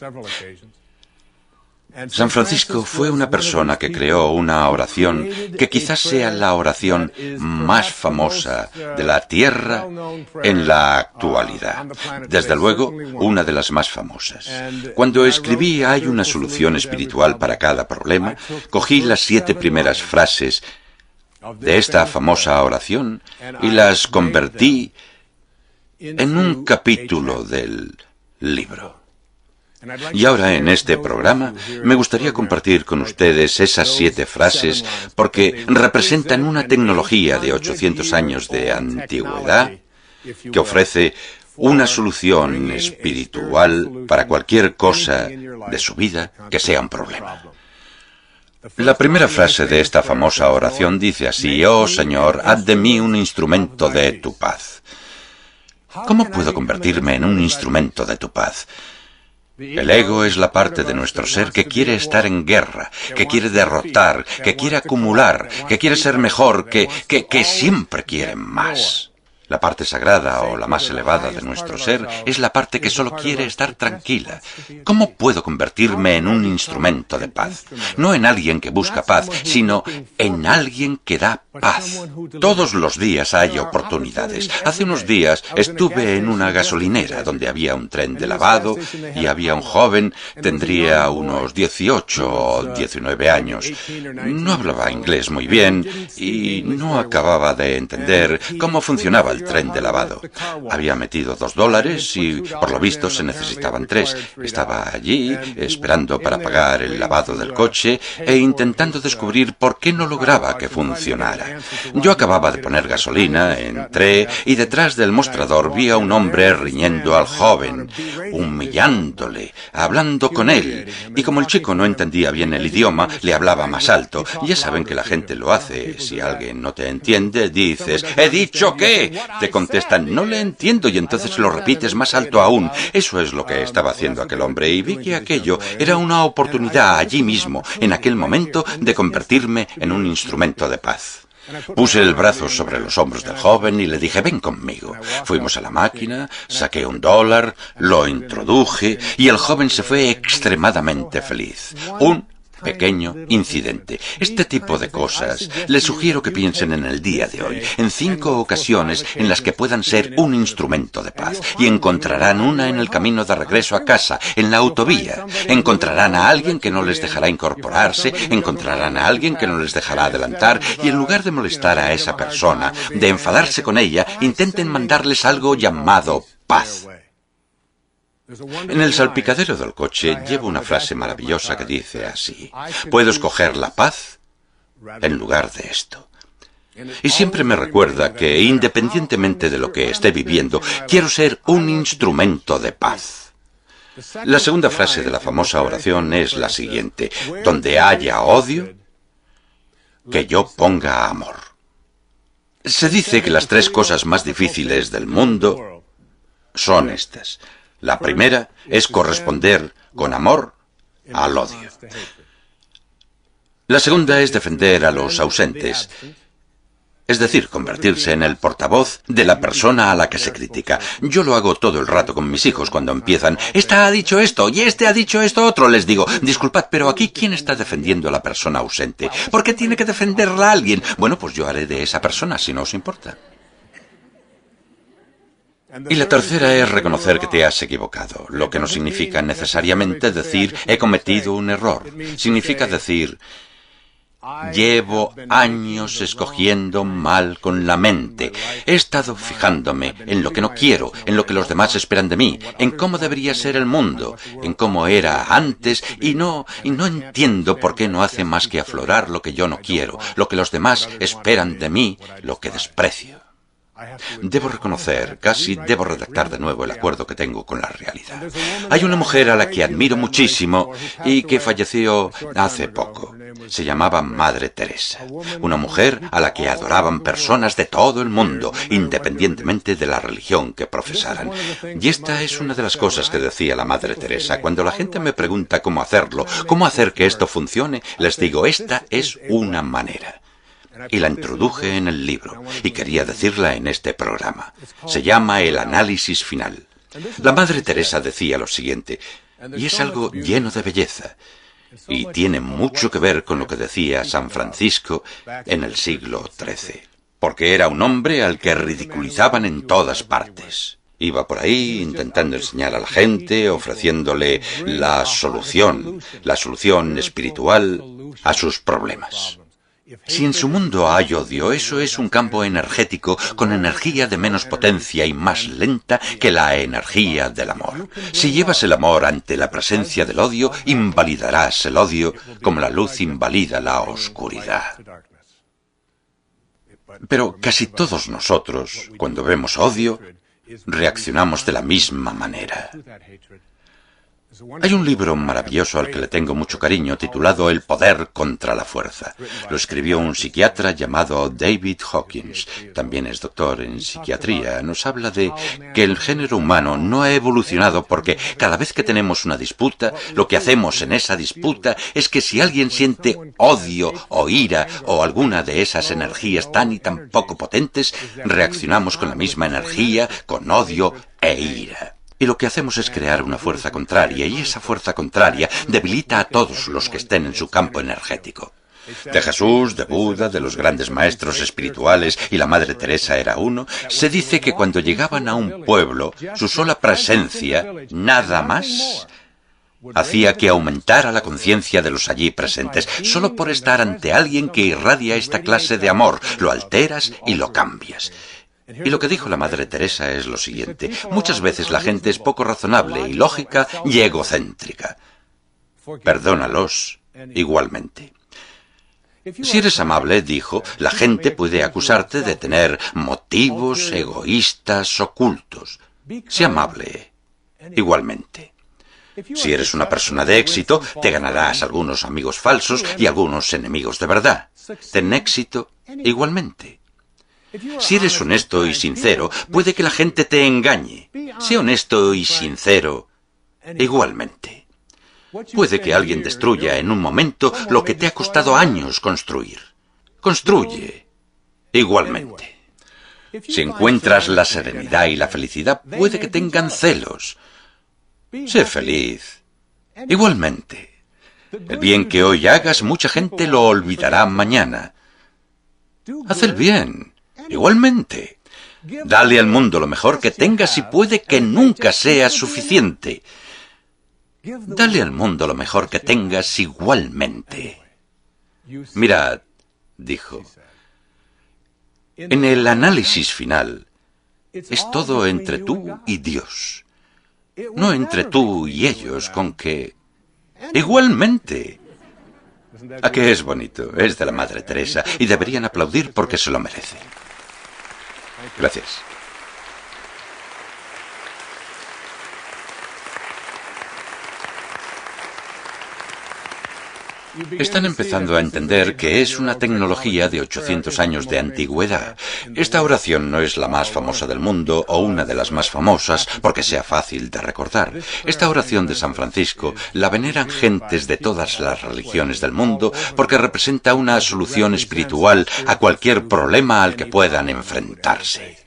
Speaker 2: San Francisco fue una persona que creó una oración que quizás sea la oración más famosa de la tierra en la actualidad. Desde luego, una de las más famosas. Cuando escribí "Hay una solución espiritual para cada problema", cogí las 7 primeras frases de esta famosa oración y las convertí en un capítulo del libro. Y ahora en este programa me gustaría compartir con ustedes esas 7 frases porque representan una tecnología de 800 años de antigüedad que ofrece una solución espiritual para cualquier cosa de su vida que sea un problema. La primera frase de esta famosa oración dice así: «Oh Señor, haz de mí un instrumento de tu paz». ¿Cómo puedo convertirme en un instrumento de tu paz? El ego es la parte de nuestro ser que quiere estar en guerra, que quiere derrotar, que quiere acumular, que quiere ser mejor, que siempre quiere más. La parte sagrada o la más elevada de nuestro ser es la parte que solo quiere estar tranquila. ¿Cómo puedo convertirme en un instrumento de paz? No en alguien que busca paz, sino en alguien que da paz. Todos los días hay oportunidades. Hace unos días estuve en una gasolinera donde había un tren de lavado y había un joven, tendría unos 18 o 19 años. No hablaba inglés muy bien y no acababa de entender cómo funcionaba el el tren de lavado. Había metido $2 y, por lo visto, se necesitaban 3. Estaba allí, esperando para pagar el lavado del coche e intentando descubrir por qué no lograba que funcionara. Yo acababa de poner gasolina, entré y detrás del mostrador vi a un hombre riñendo al joven, humillándole, hablando con él, y como el chico no entendía bien el idioma, le hablaba más alto. Ya saben que la gente lo hace. Si alguien no te entiende, dices, ¿he dicho qué? Te contestan, no le entiendo, y entonces lo repites más alto aún. Eso es lo que estaba haciendo aquel hombre, y vi que aquello era una oportunidad allí mismo, en aquel momento, de convertirme en un instrumento de paz. Puse el brazo sobre los hombros del joven y le dije, ven conmigo. Fuimos a la máquina, saqué $1, lo introduje y el joven se fue extremadamente feliz. Un pequeño incidente. Este tipo de cosas les sugiero que piensen en el día de hoy, en 5 ocasiones en las que puedan ser un instrumento de paz, y encontrarán una en el camino de regreso a casa, en la autovía. Encontrarán a alguien que no les dejará incorporarse, encontrarán a alguien que no les dejará adelantar, y en lugar de molestar a esa persona, de enfadarse con ella, intenten mandarles algo llamado paz. En el salpicadero del coche llevo una frase maravillosa que dice así: puedo escoger la paz en lugar de esto. Y siempre me recuerda que, independientemente de lo que esté viviendo, quiero ser un instrumento de paz. La segunda frase de la famosa oración es la siguiente: donde haya odio, que yo ponga amor. Se dice que las 3 cosas más difíciles del mundo son estas. La primera es corresponder con amor al odio. La segunda es defender a los ausentes, es decir, convertirse en el portavoz de la persona a la que se critica. Yo lo hago todo el rato con mis hijos cuando empiezan, esta ha dicho esto y este ha dicho esto otro. Les digo, disculpad, pero aquí ¿quién está defendiendo a la persona ausente? ¿Por qué tiene que defenderla a alguien? Bueno, pues yo haré de esa persona, si no os importa. Y la tercera es reconocer que te has equivocado, lo que no significa necesariamente decir he cometido un error. Significa decir llevo años escogiendo mal con la mente. He estado fijándome en lo que no quiero, en lo que los demás esperan de mí, en cómo debería ser el mundo, en cómo era antes, y no entiendo por qué no hace más que aflorar lo que yo no quiero, lo que los demás esperan de mí, lo que desprecio. Debo reconocer, casi debo redactar de nuevo el acuerdo que tengo con la realidad. Hay una mujer a la que admiro muchísimo y que falleció hace poco. Se llamaba Madre Teresa. Una mujer a la que adoraban personas de todo el mundo, independientemente de la religión que profesaran. Y esta es una de las cosas que decía la Madre Teresa. Cuando la gente me pregunta cómo hacerlo, cómo hacer que esto funcione, les digo, esta es una manera. Y la introduje en el libro, y quería decirla en este programa. Se llama El análisis final. La Madre Teresa decía lo siguiente, y es algo lleno de belleza, y tiene mucho que ver con lo que decía San Francisco en el siglo XIII, porque era un hombre al que ridiculizaban en todas partes. Iba por ahí intentando enseñar a la gente, ofreciéndole la solución espiritual a sus problemas. Si en su mundo hay odio, eso es un campo energético con energía de menos potencia y más lenta que la energía del amor. Si llevas el amor ante la presencia del odio, invalidarás el odio como la luz invalida la oscuridad. Pero casi todos nosotros, cuando vemos odio, reaccionamos de la misma manera. Hay un libro maravilloso al que le tengo mucho cariño titulado El poder contra la fuerza. Lo escribió un psiquiatra llamado David Hawkins. También es doctor en psiquiatría. Nos habla de que el género humano no ha evolucionado porque cada vez que tenemos una disputa, lo que hacemos en esa disputa es que si alguien siente odio o ira o alguna de esas energías tan y tan poco potentes, reaccionamos con la misma energía, con odio e ira. Y lo que hacemos es crear una fuerza contraria, y esa fuerza contraria debilita a todos los que estén en su campo energético. De Jesús, de Buda, de los grandes maestros espirituales, y la Madre Teresa era uno, se dice que cuando llegaban a un pueblo, su sola presencia, nada más, hacía que aumentara la conciencia de los allí presentes. Solo por estar ante alguien que irradia esta clase de amor, lo alteras y lo cambias. Y lo que dijo la Madre Teresa es lo siguiente: muchas veces la gente es poco razonable, ilógica y egocéntrica. Perdónalos igualmente. Si eres amable, dijo, la gente puede acusarte de tener motivos egoístas ocultos. Sé amable igualmente. Si eres una persona de éxito, te ganarás algunos amigos falsos y algunos enemigos de verdad. Ten éxito igualmente. Si eres honesto y sincero, puede que la gente te engañe. Sé honesto y sincero igualmente. Puede que alguien destruya en un momento lo que te ha costado años construir. Construye igualmente. Si encuentras la serenidad y la felicidad, puede que tengan celos. Sé feliz igualmente. El bien que hoy hagas, mucha gente lo olvidará mañana. Haz el bien igualmente. Dale al mundo lo mejor que tengas y puede que nunca sea suficiente. Dale al mundo lo mejor que tengas igualmente. Mirad, dijo, en el análisis final es todo entre tú y Dios, no entre tú y ellos, con que igualmente. ¿A qué es bonito? Es de la Madre Teresa y deberían aplaudir porque se lo merece. Gracias. Están empezando a entender que es una tecnología de 800 años de antigüedad. Esta oración no es la más famosa del mundo o una de las más famosas porque sea fácil de recordar. Esta oración de San Francisco la veneran gentes de todas las religiones del mundo porque representa una solución espiritual a cualquier problema al que puedan enfrentarse.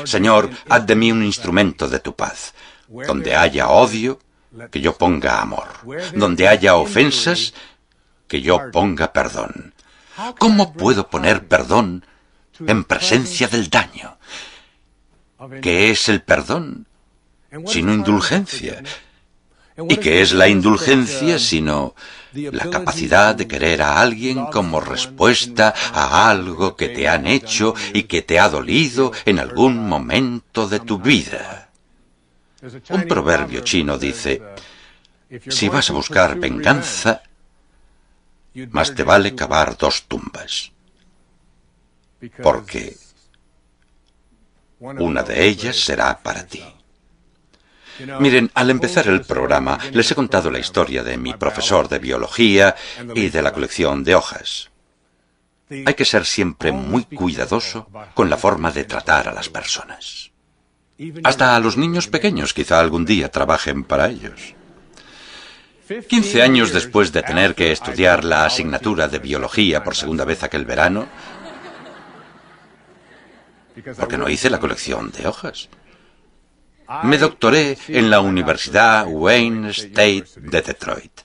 Speaker 2: Señor, haz de mí un instrumento de tu paz. Donde haya odio, que yo ponga amor. Donde haya ofensas, que yo ponga perdón. ¿Cómo puedo poner perdón en presencia del daño? ¿Qué es el perdón sino indulgencia? ¿Y qué es la indulgencia sino la capacidad de querer a alguien como respuesta a algo que te han hecho y que te ha dolido en algún momento de tu vida? Un proverbio chino dice, si vas a buscar venganza, más te vale cavar 2 tumbas, porque una de ellas será para ti. Miren, al empezar el programa les he contado la historia de mi profesor de biología y de la colección de hojas. Hay que ser siempre muy cuidadoso con la forma de tratar a las personas. Hasta a los niños pequeños quizá algún día trabajen para ellos. 15 años después de tener que estudiar la asignatura de biología por segunda vez aquel verano, porque no hice la colección de hojas, me doctoré en la Universidad Wayne State de Detroit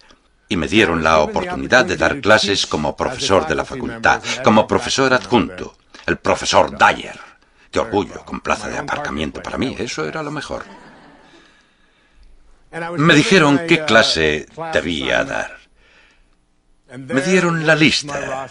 Speaker 2: y me dieron la oportunidad de dar clases como profesor de la facultad, como profesor adjunto, el profesor Dyer. Qué orgullo, con plaza de aparcamiento para mí, eso era lo mejor. Me dijeron qué clase debía dar. Me dieron la lista.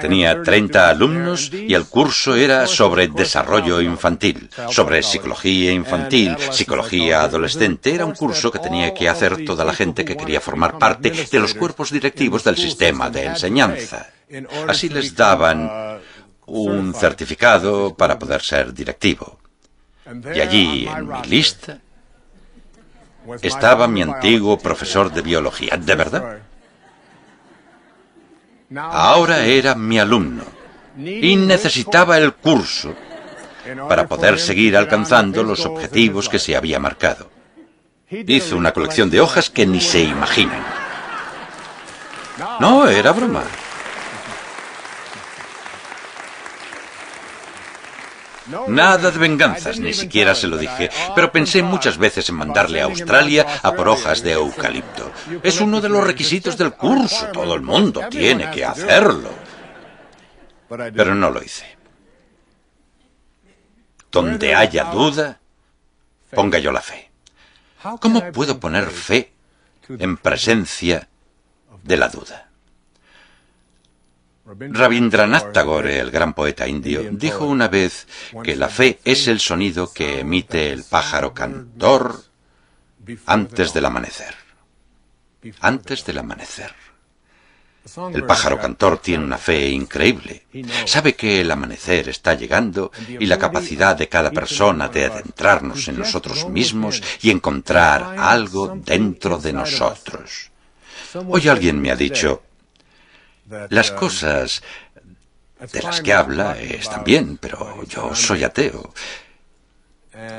Speaker 2: Tenía 30 alumnos y el curso era sobre desarrollo infantil, sobre psicología infantil, psicología adolescente. Era un curso que tenía que hacer toda la gente que quería formar parte de los cuerpos directivos del sistema de enseñanza. Así les daban un certificado para poder ser directivo. Y allí, en mi lista, estaba mi antiguo profesor de biología. ¿De verdad? Ahora era mi alumno y necesitaba el curso para poder seguir alcanzando los objetivos que se había marcado. Hizo una colección de hojas que ni se imaginan. No, era broma. Nada de venganzas, ni siquiera se lo dije, pero pensé muchas veces en mandarle a Australia a por hojas de eucalipto. Es uno de los requisitos del curso, todo el mundo tiene que hacerlo. Pero no lo hice. Donde haya duda, ponga yo la fe. ¿Cómo puedo poner fe en presencia de la duda? Rabindranath Tagore, el gran poeta indio, dijo una vez que la fe es el sonido que emite el pájaro cantor antes del amanecer. Antes del amanecer. El pájaro cantor tiene una fe increíble. Sabe que el amanecer está llegando y la capacidad de cada persona de adentrarnos en nosotros mismos y encontrar algo dentro de nosotros. Hoy alguien me ha dicho, las cosas de las que habla están bien, pero yo soy ateo.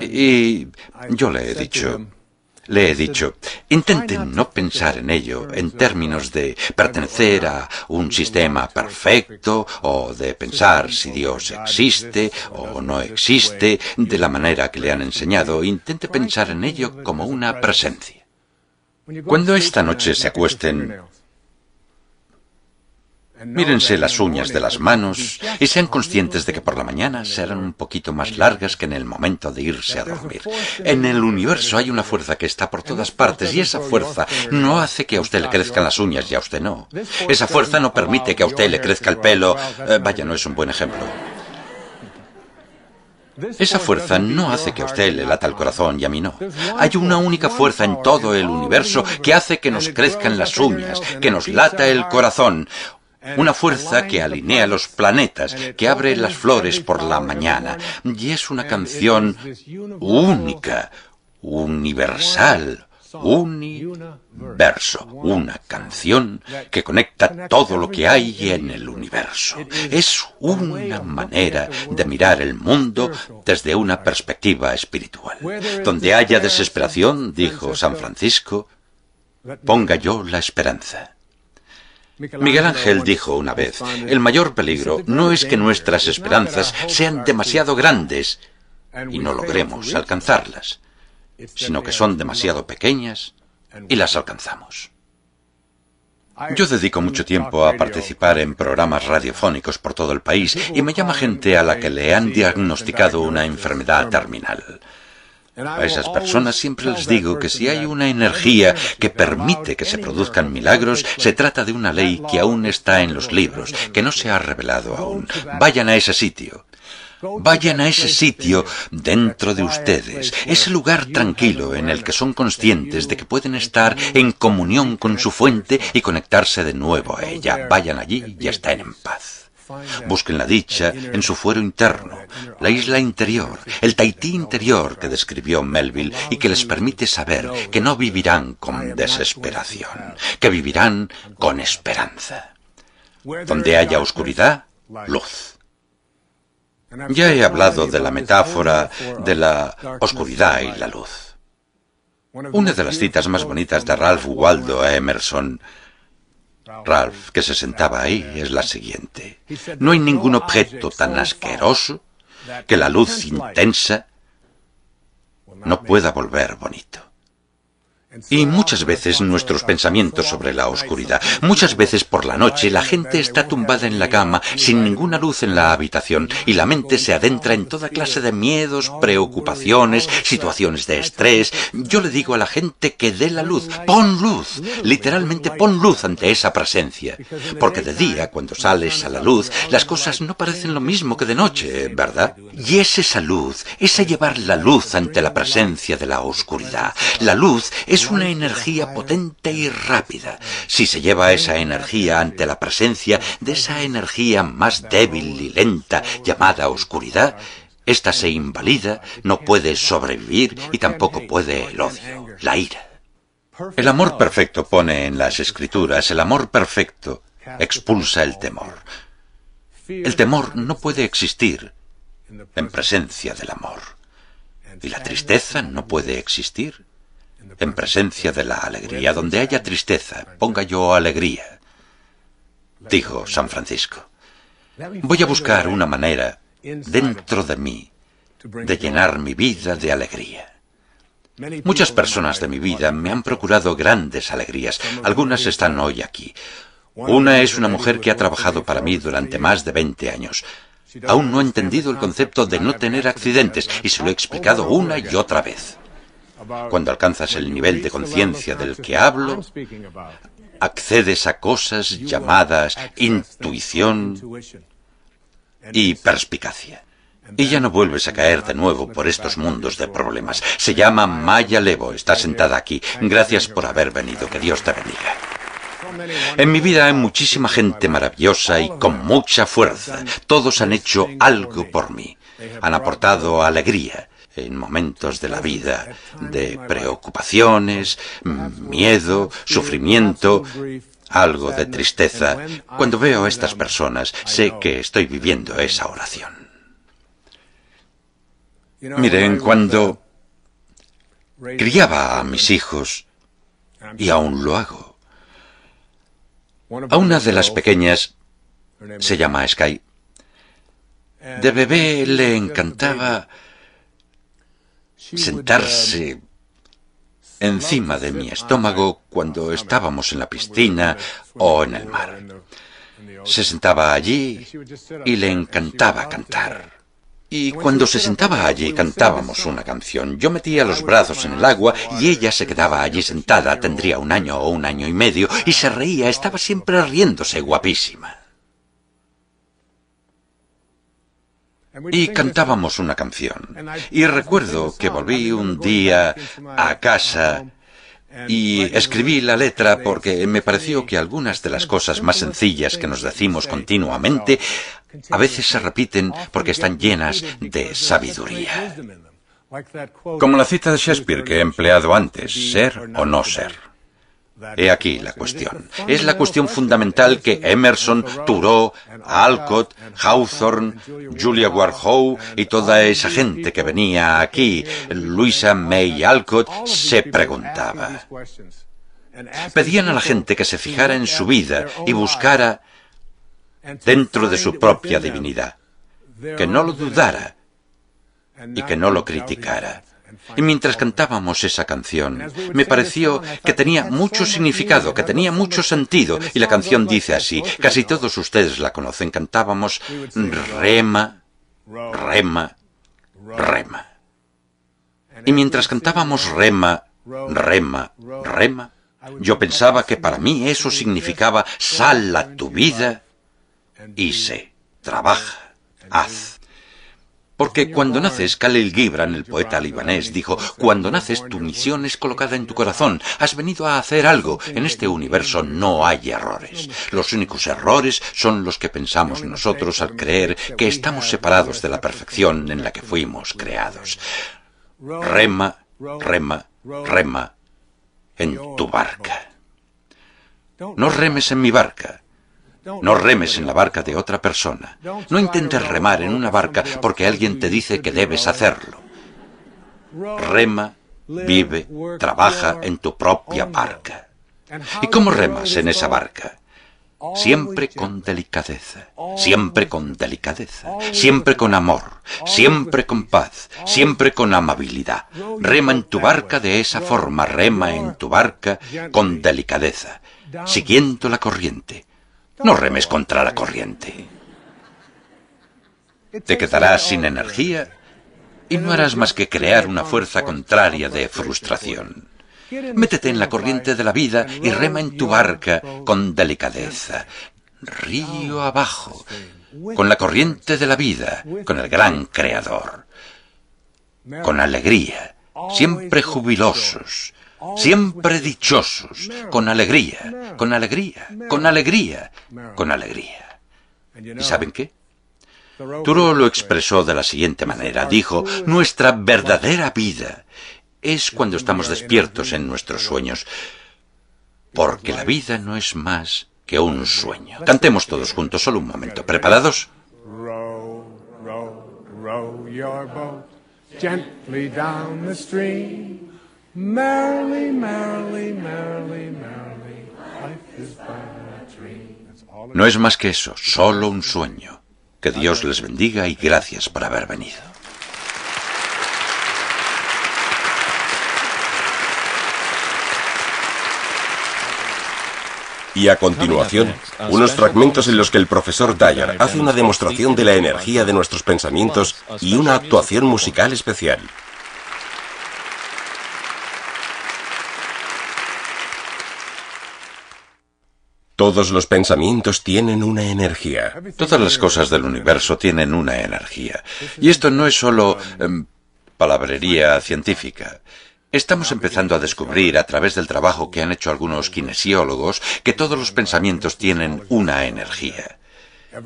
Speaker 2: Y yo le he dicho, intenten no pensar en ello en términos de pertenecer a un sistema perfecto o de pensar si Dios existe o no existe de la manera que le han enseñado. Intente pensar en ello como una presencia. Cuando esta noche se acuesten, mírense las uñas de las manos y sean conscientes de que por la mañana serán un poquito más largas que en el momento de irse a dormir. En el universo hay una fuerza que está por todas partes y esa fuerza no hace que a usted le crezcan las uñas y a usted no. Esa fuerza no permite que a usted le crezca el pelo. Vaya, no es un buen ejemplo. Esa fuerza no hace que a usted le lata el corazón y a mí no. Hay una única fuerza en todo el universo que hace que nos crezcan las uñas, que nos lata el corazón. Una fuerza que alinea los planetas, que abre las flores por la mañana. Y es una canción única, universal, universo. Una canción que conecta todo lo que hay en el universo. Es una manera de mirar el mundo desde una perspectiva espiritual. Donde haya desesperación, dijo San Francisco, ponga yo la esperanza. Miguel Ángel dijo una vez, el mayor peligro no es que nuestras esperanzas sean demasiado grandes y no logremos alcanzarlas, sino que son demasiado pequeñas y las alcanzamos. Yo dedico mucho tiempo a participar en programas radiofónicos por todo el país y me llama gente a la que le han diagnosticado una enfermedad terminal. A esas personas siempre les digo que si hay una energía que permite que se produzcan milagros, se trata de una ley que aún está en los libros, que no se ha revelado aún. Vayan a ese sitio. Vayan a ese sitio dentro de ustedes, ese lugar tranquilo en el que son conscientes de que pueden estar en comunión con su fuente y conectarse de nuevo a ella. Vayan allí y estén en paz. Busquen la dicha en su fuero interno, la isla interior, el Tahití interior que describió Melville y que les permite saber que no vivirán con desesperación, que vivirán con esperanza. Donde haya oscuridad, luz. Ya he hablado de la metáfora de la oscuridad y la luz. Una de las citas más bonitas de Ralph Waldo Emerson, Ralph, que se sentaba ahí, es la siguiente. No hay ningún objeto tan asqueroso que la luz intensa no pueda volver bonito. Y muchas veces nuestros pensamientos sobre la oscuridad, muchas veces por la noche la gente está tumbada en la cama sin ninguna luz en la habitación y la mente se adentra en toda clase de miedos, preocupaciones, situaciones de estrés. Yo le digo a la gente que dé la luz, pon luz, literalmente pon luz ante esa presencia, porque de día, cuando sales a la luz, las cosas no parecen lo mismo que de noche, ¿verdad? Y es esa luz, esa llevar la luz ante la presencia de la oscuridad. La luz es una energía potente y rápida. Si se lleva esa energía ante la presencia de esa energía más débil y lenta llamada oscuridad, esta se invalida, no puede sobrevivir y tampoco puede el odio, la ira. El amor perfecto pone en las Escrituras, el amor perfecto expulsa el temor. El temor no puede existir en presencia del amor. Y la tristeza no puede existir en presencia de la alegría. Donde haya tristeza, ponga yo alegría, dijo San Francisco. Voy a buscar una manera dentro de mí de llenar mi vida de alegría. Muchas personas de mi vida me han procurado grandes alegrías. Algunas están hoy aquí. Una es una mujer que ha trabajado para mí durante más de 20 años. Aún no ha entendido el concepto de no tener accidentes y se lo he explicado una y otra vez. Cuando alcanzas el nivel de conciencia del que hablo, accedes a cosas llamadas intuición y perspicacia. Y ya no vuelves a caer de nuevo por estos mundos de problemas. Se llama Maya Levo, está sentada aquí. Gracias por haber venido, que Dios te bendiga. En mi vida hay muchísima gente maravillosa y con mucha fuerza. Todos han hecho algo por mí. Han aportado alegría en momentos de la vida de preocupaciones, miedo, sufrimiento, algo de tristeza. Cuando veo a estas personas, sé que estoy viviendo esa oración. Miren, cuando criaba a mis hijos, y aún lo hago, a una de las pequeñas, se llama Sky, de bebé le encantaba sentarse encima de mi estómago cuando estábamos en la piscina o en el mar. Se sentaba allí y le encantaba cantar. Y cuando se sentaba allí cantábamos una canción. Yo metía los brazos en el agua y ella se quedaba allí sentada, tendría 1 año o 1 año y medio, y se reía, estaba siempre riéndose, guapísima. Y cantábamos una canción. Y recuerdo que volví un día a casa y escribí la letra porque me pareció que algunas de las cosas más sencillas que nos decimos continuamente a veces se repiten porque están llenas de sabiduría. Como la cita de Shakespeare que he empleado antes, ser o no ser. He aquí la cuestión. Es la cuestión fundamental que Emerson, Thoreau, Alcott, Hawthorne, Julia Ward Howe y toda esa gente que venía aquí, Louisa May Alcott, se preguntaba. Pedían a la gente que se fijara en su vida y buscara dentro de su propia divinidad, que no lo dudara y que no lo criticara. Y mientras cantábamos esa canción, me pareció que tenía mucho significado, que tenía mucho sentido. Y la canción dice así, casi todos ustedes la conocen, cantábamos rema, rema, rema. Y mientras cantábamos rema, rema, rema, yo pensaba que para mí eso significaba sal a tu vida y sé, trabaja, haz. Porque cuando naces, Khalil Gibran, el poeta libanés, dijo, cuando naces tu misión es colocada en tu corazón. Has venido a hacer algo. En este universo no hay errores. Los únicos errores son los que pensamos nosotros al creer que estamos separados de la perfección en la que fuimos creados. Rema, rema, rema en tu barca. No remes en mi barca. No remes en la barca de otra persona. No intentes remar en una barca porque alguien te dice que debes hacerlo. Rema, vive, trabaja en tu propia barca. ¿Y cómo remas en esa barca? Siempre con delicadeza, siempre con delicadeza, siempre con amor, siempre con paz, siempre con amabilidad. Rema en tu barca de esa forma, rema en tu barca con delicadeza, siguiendo la corriente. No remes contra la corriente. Te quedarás sin energía y no harás más que crear una fuerza contraria de frustración. Métete en la corriente de la vida y rema en tu barca con delicadeza, río abajo, con la corriente de la vida, con el gran Creador, con alegría, siempre jubilosos, siempre dichosos, con alegría, con alegría, con alegría, con alegría. ¿Y saben qué? Thoreau lo expresó de la siguiente manera. Dijo, nuestra verdadera vida es cuando estamos despiertos en nuestros sueños, porque la vida no es más que un sueño. Cantemos todos juntos, solo un momento. ¿Preparados?
Speaker 4: Row, row, row your boat gently down the stream. Merrily, merrily, merrily, merrily, life is but a dream.
Speaker 2: No es más que eso, solo un sueño. Que Dios les bendiga y gracias por haber venido.
Speaker 1: Y a continuación, unos fragmentos en los que el profesor Dyer hace una demostración de la energía de nuestros pensamientos y una actuación musical especial. Todos los pensamientos tienen una energía.
Speaker 2: Todas las cosas del universo tienen una energía. Y esto no es solo palabrería científica. Estamos empezando a descubrir, a través del trabajo que han hecho algunos kinesiólogos, que todos los pensamientos tienen una energía.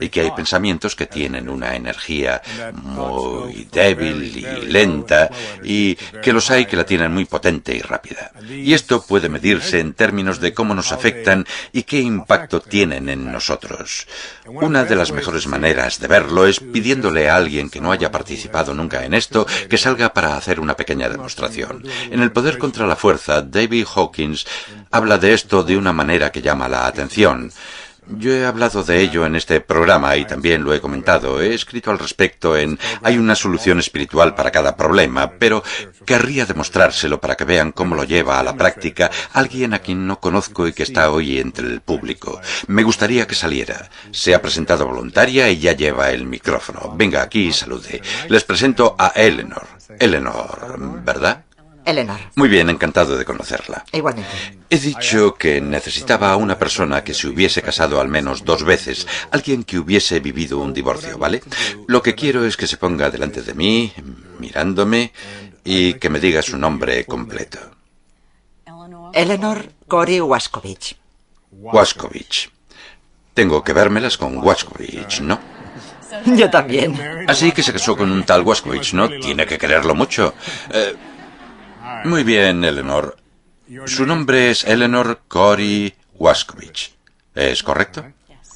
Speaker 2: Y que hay pensamientos que tienen una energía muy débil y lenta, y que los hay que la tienen muy potente y rápida. Y esto puede medirse en términos de cómo nos afectan y qué impacto tienen en nosotros. Una de las mejores maneras de verlo es pidiéndole a alguien que no haya participado nunca en esto que salga para hacer una pequeña demostración. En El poder contra la fuerza, David Hawkins habla de esto de una manera que llama la atención. Yo he hablado de ello en este programa y también lo he comentado. He escrito al respecto en Hay una solución espiritual para cada problema, pero querría demostrárselo para que vean cómo lo lleva a la práctica alguien a quien no conozco y que está hoy entre el público. Me gustaría que saliera. Se ha presentado voluntaria y ya lleva el micrófono. Venga aquí y salude. Les presento a Eleanor. Eleanor, ¿verdad?
Speaker 5: Eleanor.
Speaker 2: Muy bien, encantado de conocerla.
Speaker 5: Igualmente.
Speaker 2: He dicho que necesitaba a una persona que se hubiese casado al menos 2 veces, alguien que hubiese vivido un divorcio, ¿vale? Lo que quiero es que se ponga delante de mí, mirándome, y que me diga su nombre completo.
Speaker 5: Eleanor Cory Wascovich.
Speaker 2: Wascovich. Tengo que vérmelas con Wascovich, ¿no?
Speaker 5: Yo también.
Speaker 2: Así que se casó con un tal Wascovich, ¿no? Tiene que quererlo mucho. Muy bien, Eleanor. Su nombre es Eleanor Cory Wascovich. ¿Es correcto?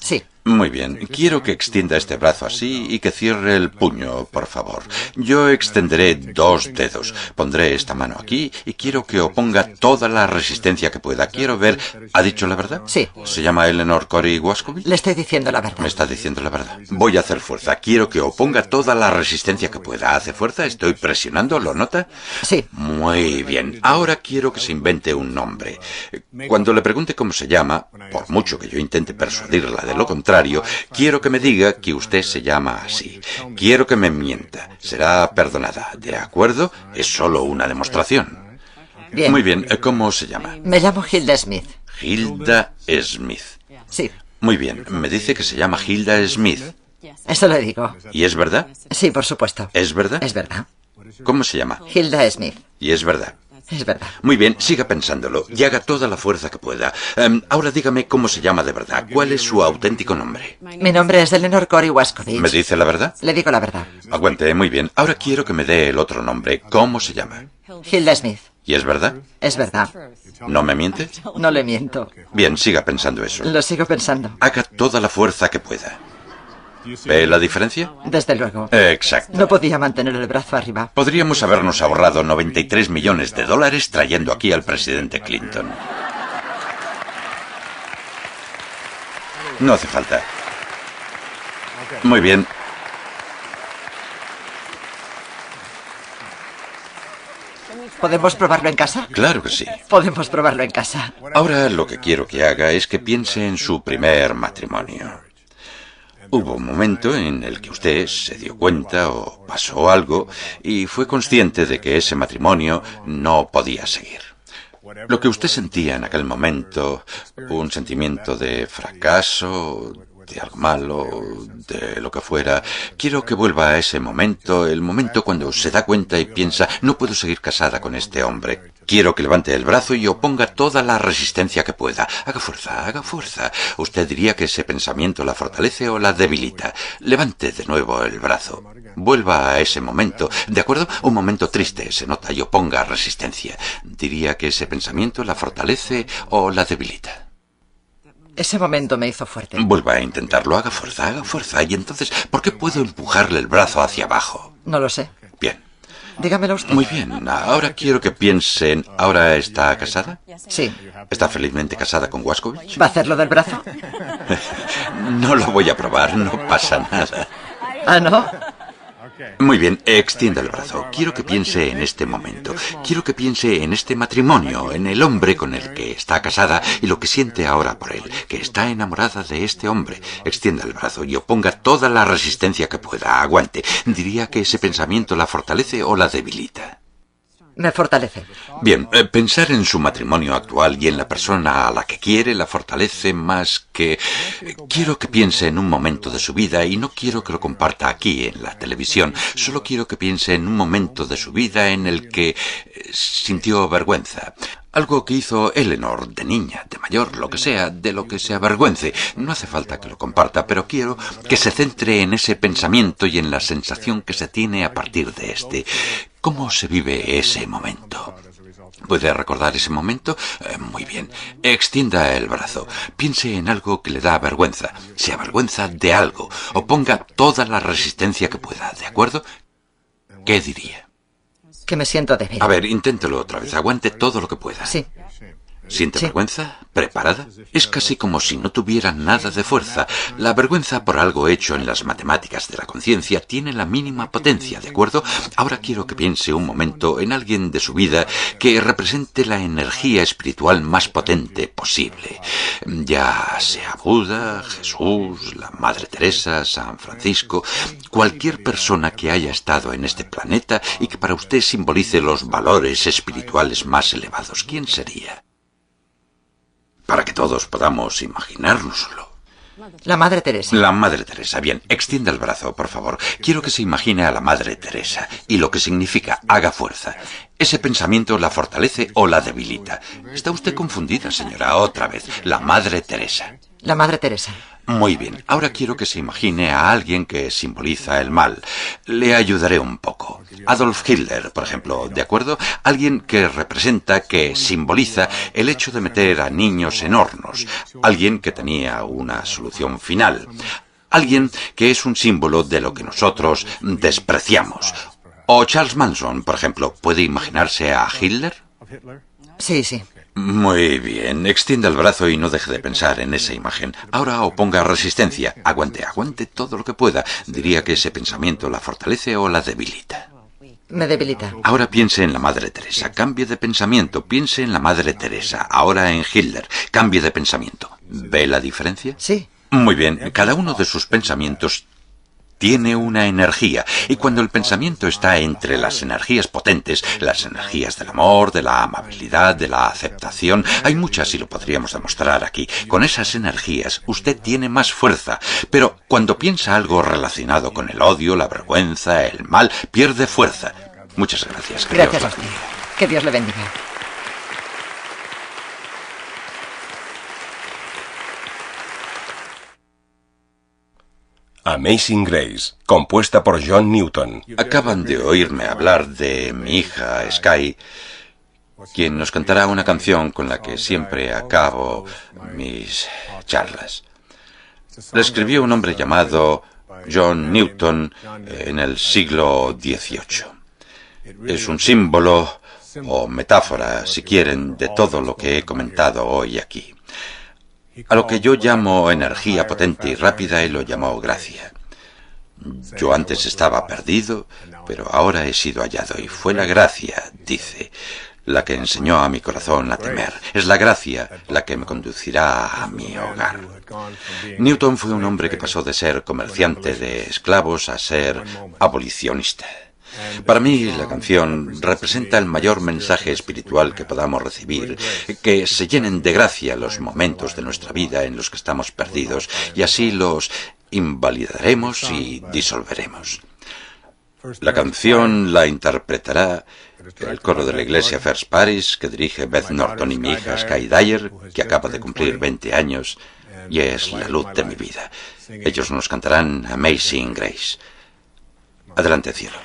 Speaker 5: Sí.
Speaker 2: Muy bien. Quiero que extienda este brazo así y que cierre el puño, por favor. Yo extenderé 2 dedos. Pondré esta mano aquí y quiero que oponga toda la resistencia que pueda. Quiero ver... ¿Ha dicho la verdad?
Speaker 5: Sí.
Speaker 2: ¿Se llama Eleanor Cory Wascovich?
Speaker 5: Le estoy diciendo la verdad.
Speaker 2: Me está diciendo la verdad. Voy a hacer fuerza. Quiero que oponga toda la resistencia que pueda. ¿Hace fuerza? Estoy presionando. ¿Lo nota?
Speaker 5: Sí.
Speaker 2: Muy bien. Ahora quiero que se invente un nombre. Cuando le pregunte cómo se llama, por mucho que yo intente persuadirla de lo contrario, quiero que me diga que usted se llama así. Quiero que me mienta. Será perdonada. ¿De acuerdo? Es solo una demostración.
Speaker 5: Bien.
Speaker 2: Muy bien. ¿Cómo se llama?
Speaker 5: Me llamo Hilda Smith.
Speaker 2: Hilda Smith.
Speaker 5: Sí.
Speaker 2: Muy bien. Me dice que se llama Hilda Smith.
Speaker 5: Eso le digo.
Speaker 2: ¿Y es verdad?
Speaker 5: Sí, por supuesto.
Speaker 2: ¿Es verdad?
Speaker 5: Es verdad.
Speaker 2: ¿Cómo se llama?
Speaker 5: Hilda Smith.
Speaker 2: Y es verdad.
Speaker 5: Es verdad.
Speaker 2: Muy bien, siga pensándolo y haga toda la fuerza que pueda. Ahora dígame cómo se llama de verdad. ¿Cuál es su auténtico nombre?
Speaker 5: Mi nombre es Eleanor Cory Wascovich.
Speaker 2: ¿Me dice la verdad?
Speaker 5: Le digo la verdad.
Speaker 2: Aguante, muy bien. Ahora quiero que me dé el otro nombre. ¿Cómo se llama?
Speaker 5: Hilda Smith.
Speaker 2: ¿Y es verdad?
Speaker 5: Es verdad.
Speaker 2: ¿No me miente?
Speaker 5: No le miento.
Speaker 2: Bien, siga pensando eso.
Speaker 5: Lo sigo pensando.
Speaker 2: Haga toda la fuerza que pueda. ¿Ve la diferencia?
Speaker 5: Desde luego.
Speaker 2: Exacto.
Speaker 5: No podía mantener el brazo arriba.
Speaker 2: Podríamos habernos ahorrado $93 millones trayendo aquí al presidente Clinton. No hace falta. Muy bien.
Speaker 5: ¿Podemos probarlo en casa?
Speaker 2: Claro que sí.
Speaker 5: Podemos probarlo en casa.
Speaker 2: Ahora lo que quiero que haga es que piense en su primer matrimonio. Hubo un momento en el que usted se dio cuenta o pasó algo y fue consciente de que ese matrimonio no podía seguir. Lo que usted sentía en aquel momento, un sentimiento de fracaso, de algo malo, de lo que fuera, quiero que vuelva a ese momento, el momento cuando se da cuenta y piensa, no puedo seguir casada con este hombre. Quiero que levante el brazo y oponga toda la resistencia que pueda. Haga fuerza, haga fuerza. ¿Usted diría que ese pensamiento la fortalece o la debilita? Levante de nuevo el brazo. Vuelva a ese momento. ¿De acuerdo? Un momento triste, se nota, y oponga resistencia. ¿Diría que ese pensamiento la fortalece o la debilita?
Speaker 5: Ese momento me hizo fuerte.
Speaker 2: Vuelva a intentarlo. Haga fuerza, haga fuerza. Y entonces, ¿por qué puedo empujarle el brazo hacia abajo?
Speaker 5: No lo sé.
Speaker 2: Bien.
Speaker 5: Dígamelo usted.
Speaker 2: Muy bien. Ahora quiero que piensen... ¿Ahora está casada?
Speaker 5: Sí.
Speaker 2: ¿Está felizmente casada con Wascovich?
Speaker 5: ¿Va a hacerlo del brazo?
Speaker 2: No lo voy a probar, no pasa nada.
Speaker 5: Ah, ¿no?
Speaker 2: Muy bien, extienda el brazo. Quiero que piense en este momento. Quiero que piense en este matrimonio, en el hombre con el que está casada y lo que siente ahora por él, que está enamorada de este hombre. Extienda el brazo y oponga toda la resistencia que pueda. Aguante. ¿Diría que ese pensamiento la fortalece o la debilita?
Speaker 5: Me fortalece.
Speaker 2: Bien, pensar en su matrimonio actual y en la persona a la que quiere la fortalece más que... Quiero que piense en un momento de su vida y no quiero que lo comparta aquí en la televisión. Solo quiero que piense en un momento de su vida en el que sintió vergüenza. Algo que hizo Eleanor de niña, de mayor, lo que sea, de lo que se avergüence. No hace falta que lo comparta, pero quiero que se centre en ese pensamiento y en la sensación que se tiene a partir de este. ¿Cómo se vive ese momento? ¿Puede recordar ese momento? Muy bien. Extienda el brazo. Piense en algo que le da vergüenza. Se avergüenza de algo. O ponga toda la resistencia que pueda, ¿de acuerdo? ¿Qué diría?
Speaker 5: Que me siento débil.
Speaker 2: A ver, inténtelo otra vez. Aguante todo lo que pueda.
Speaker 5: Sí.
Speaker 2: ¿Siente
Speaker 5: Sí.
Speaker 2: vergüenza? ¿Preparada? Es casi como si no tuviera nada de fuerza. La vergüenza por algo hecho en las matemáticas de la conciencia tiene la mínima potencia, ¿de acuerdo? Ahora quiero que piense un momento en alguien de su vida que represente la energía espiritual más potente posible. Ya sea Buda, Jesús, la Madre Teresa, San Francisco, cualquier persona que haya estado en este planeta y que para usted simbolice los valores espirituales más elevados. ¿Quién sería? Para que todos podamos imaginárnoslo.
Speaker 5: La Madre Teresa.
Speaker 2: La Madre Teresa. Bien, extienda el brazo, por favor. Quiero que se imagine a la Madre Teresa y lo que significa haga fuerza. ¿Ese pensamiento la fortalece o la debilita? Está usted confundida, señora. Otra vez. La Madre Teresa.
Speaker 5: La Madre Teresa.
Speaker 2: Muy bien. Ahora quiero que se imagine a alguien que simboliza el mal. Le ayudaré un poco. Adolf Hitler, por ejemplo, ¿de acuerdo? Alguien que representa, que simboliza el hecho de meter a niños en hornos. Alguien que tenía una solución final. Alguien que es un símbolo de lo que nosotros despreciamos. O Charles Manson, por ejemplo. ¿Puede imaginarse a Hitler?
Speaker 5: Sí, sí.
Speaker 2: Muy bien, extienda el brazo y no deje de pensar en esa imagen. Ahora oponga resistencia. Aguante todo lo que pueda. Diría que ese pensamiento la fortalece o la debilita.
Speaker 5: Me debilita.
Speaker 2: Ahora piense en la Madre Teresa. Cambie de pensamiento. Piense en la Madre Teresa. Ahora en Hitler. Cambie de pensamiento. ¿Ve la diferencia?
Speaker 5: Sí.
Speaker 2: Muy bien, cada uno de sus pensamientos tiene una energía, y cuando el pensamiento está entre las energías potentes, las energías del amor, de la amabilidad, de la aceptación, hay muchas y lo podríamos demostrar aquí. Con esas energías usted tiene más fuerza, pero cuando piensa algo relacionado con el odio, la vergüenza, el mal, pierde fuerza. Muchas gracias. Que
Speaker 5: Gracias
Speaker 2: Dios
Speaker 5: a
Speaker 2: la
Speaker 5: usted.
Speaker 2: bendiga.
Speaker 5: Que Dios le bendiga.
Speaker 1: Amazing Grace, compuesta por John Newton.
Speaker 2: Acaban de oírme hablar de mi hija Sky, quien nos cantará una canción con la que siempre acabo mis charlas. La escribió un hombre llamado John Newton en el siglo XVIII. Es un símbolo o metáfora, si quieren, de todo lo que he comentado hoy aquí. A lo que yo llamo energía potente y rápida, él lo llamó gracia. Yo antes estaba perdido, pero ahora he sido hallado, y fue la gracia, dice, la que enseñó a mi corazón a temer. Es la gracia la que me conducirá a mi hogar. Newton fue un hombre que pasó de ser comerciante de esclavos a ser abolicionista. Para mí, la canción representa el mayor mensaje espiritual que podamos recibir, que se llenen de gracia los momentos de nuestra vida en los que estamos perdidos, y así los invalidaremos y disolveremos. La canción la interpretará el coro de la iglesia First Parish, que dirige Beth Norton, y mi hija Sky Dyer, que acaba de cumplir 20 años, y es la luz de mi vida. Ellos nos cantarán Amazing Grace. Adelante, cielo.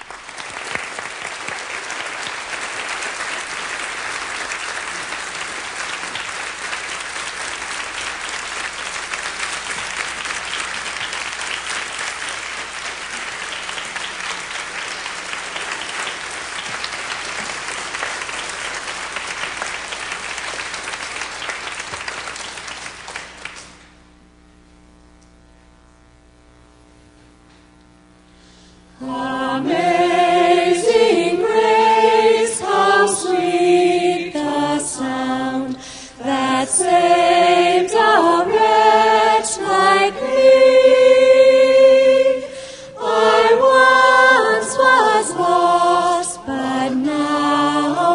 Speaker 6: Amazing grace, how sweet the sound that saved a wretch like me. I once was lost, but now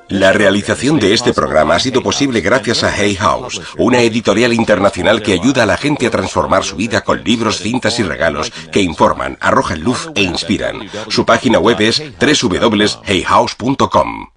Speaker 1: La realización de este programa ha sido posible gracias a Hay House, una editorial internacional que ayuda a la gente a transformar su vida con libros, cintas y regalos que informan, arrojan luz e inspiran. Su página web es www.hayhouse.com.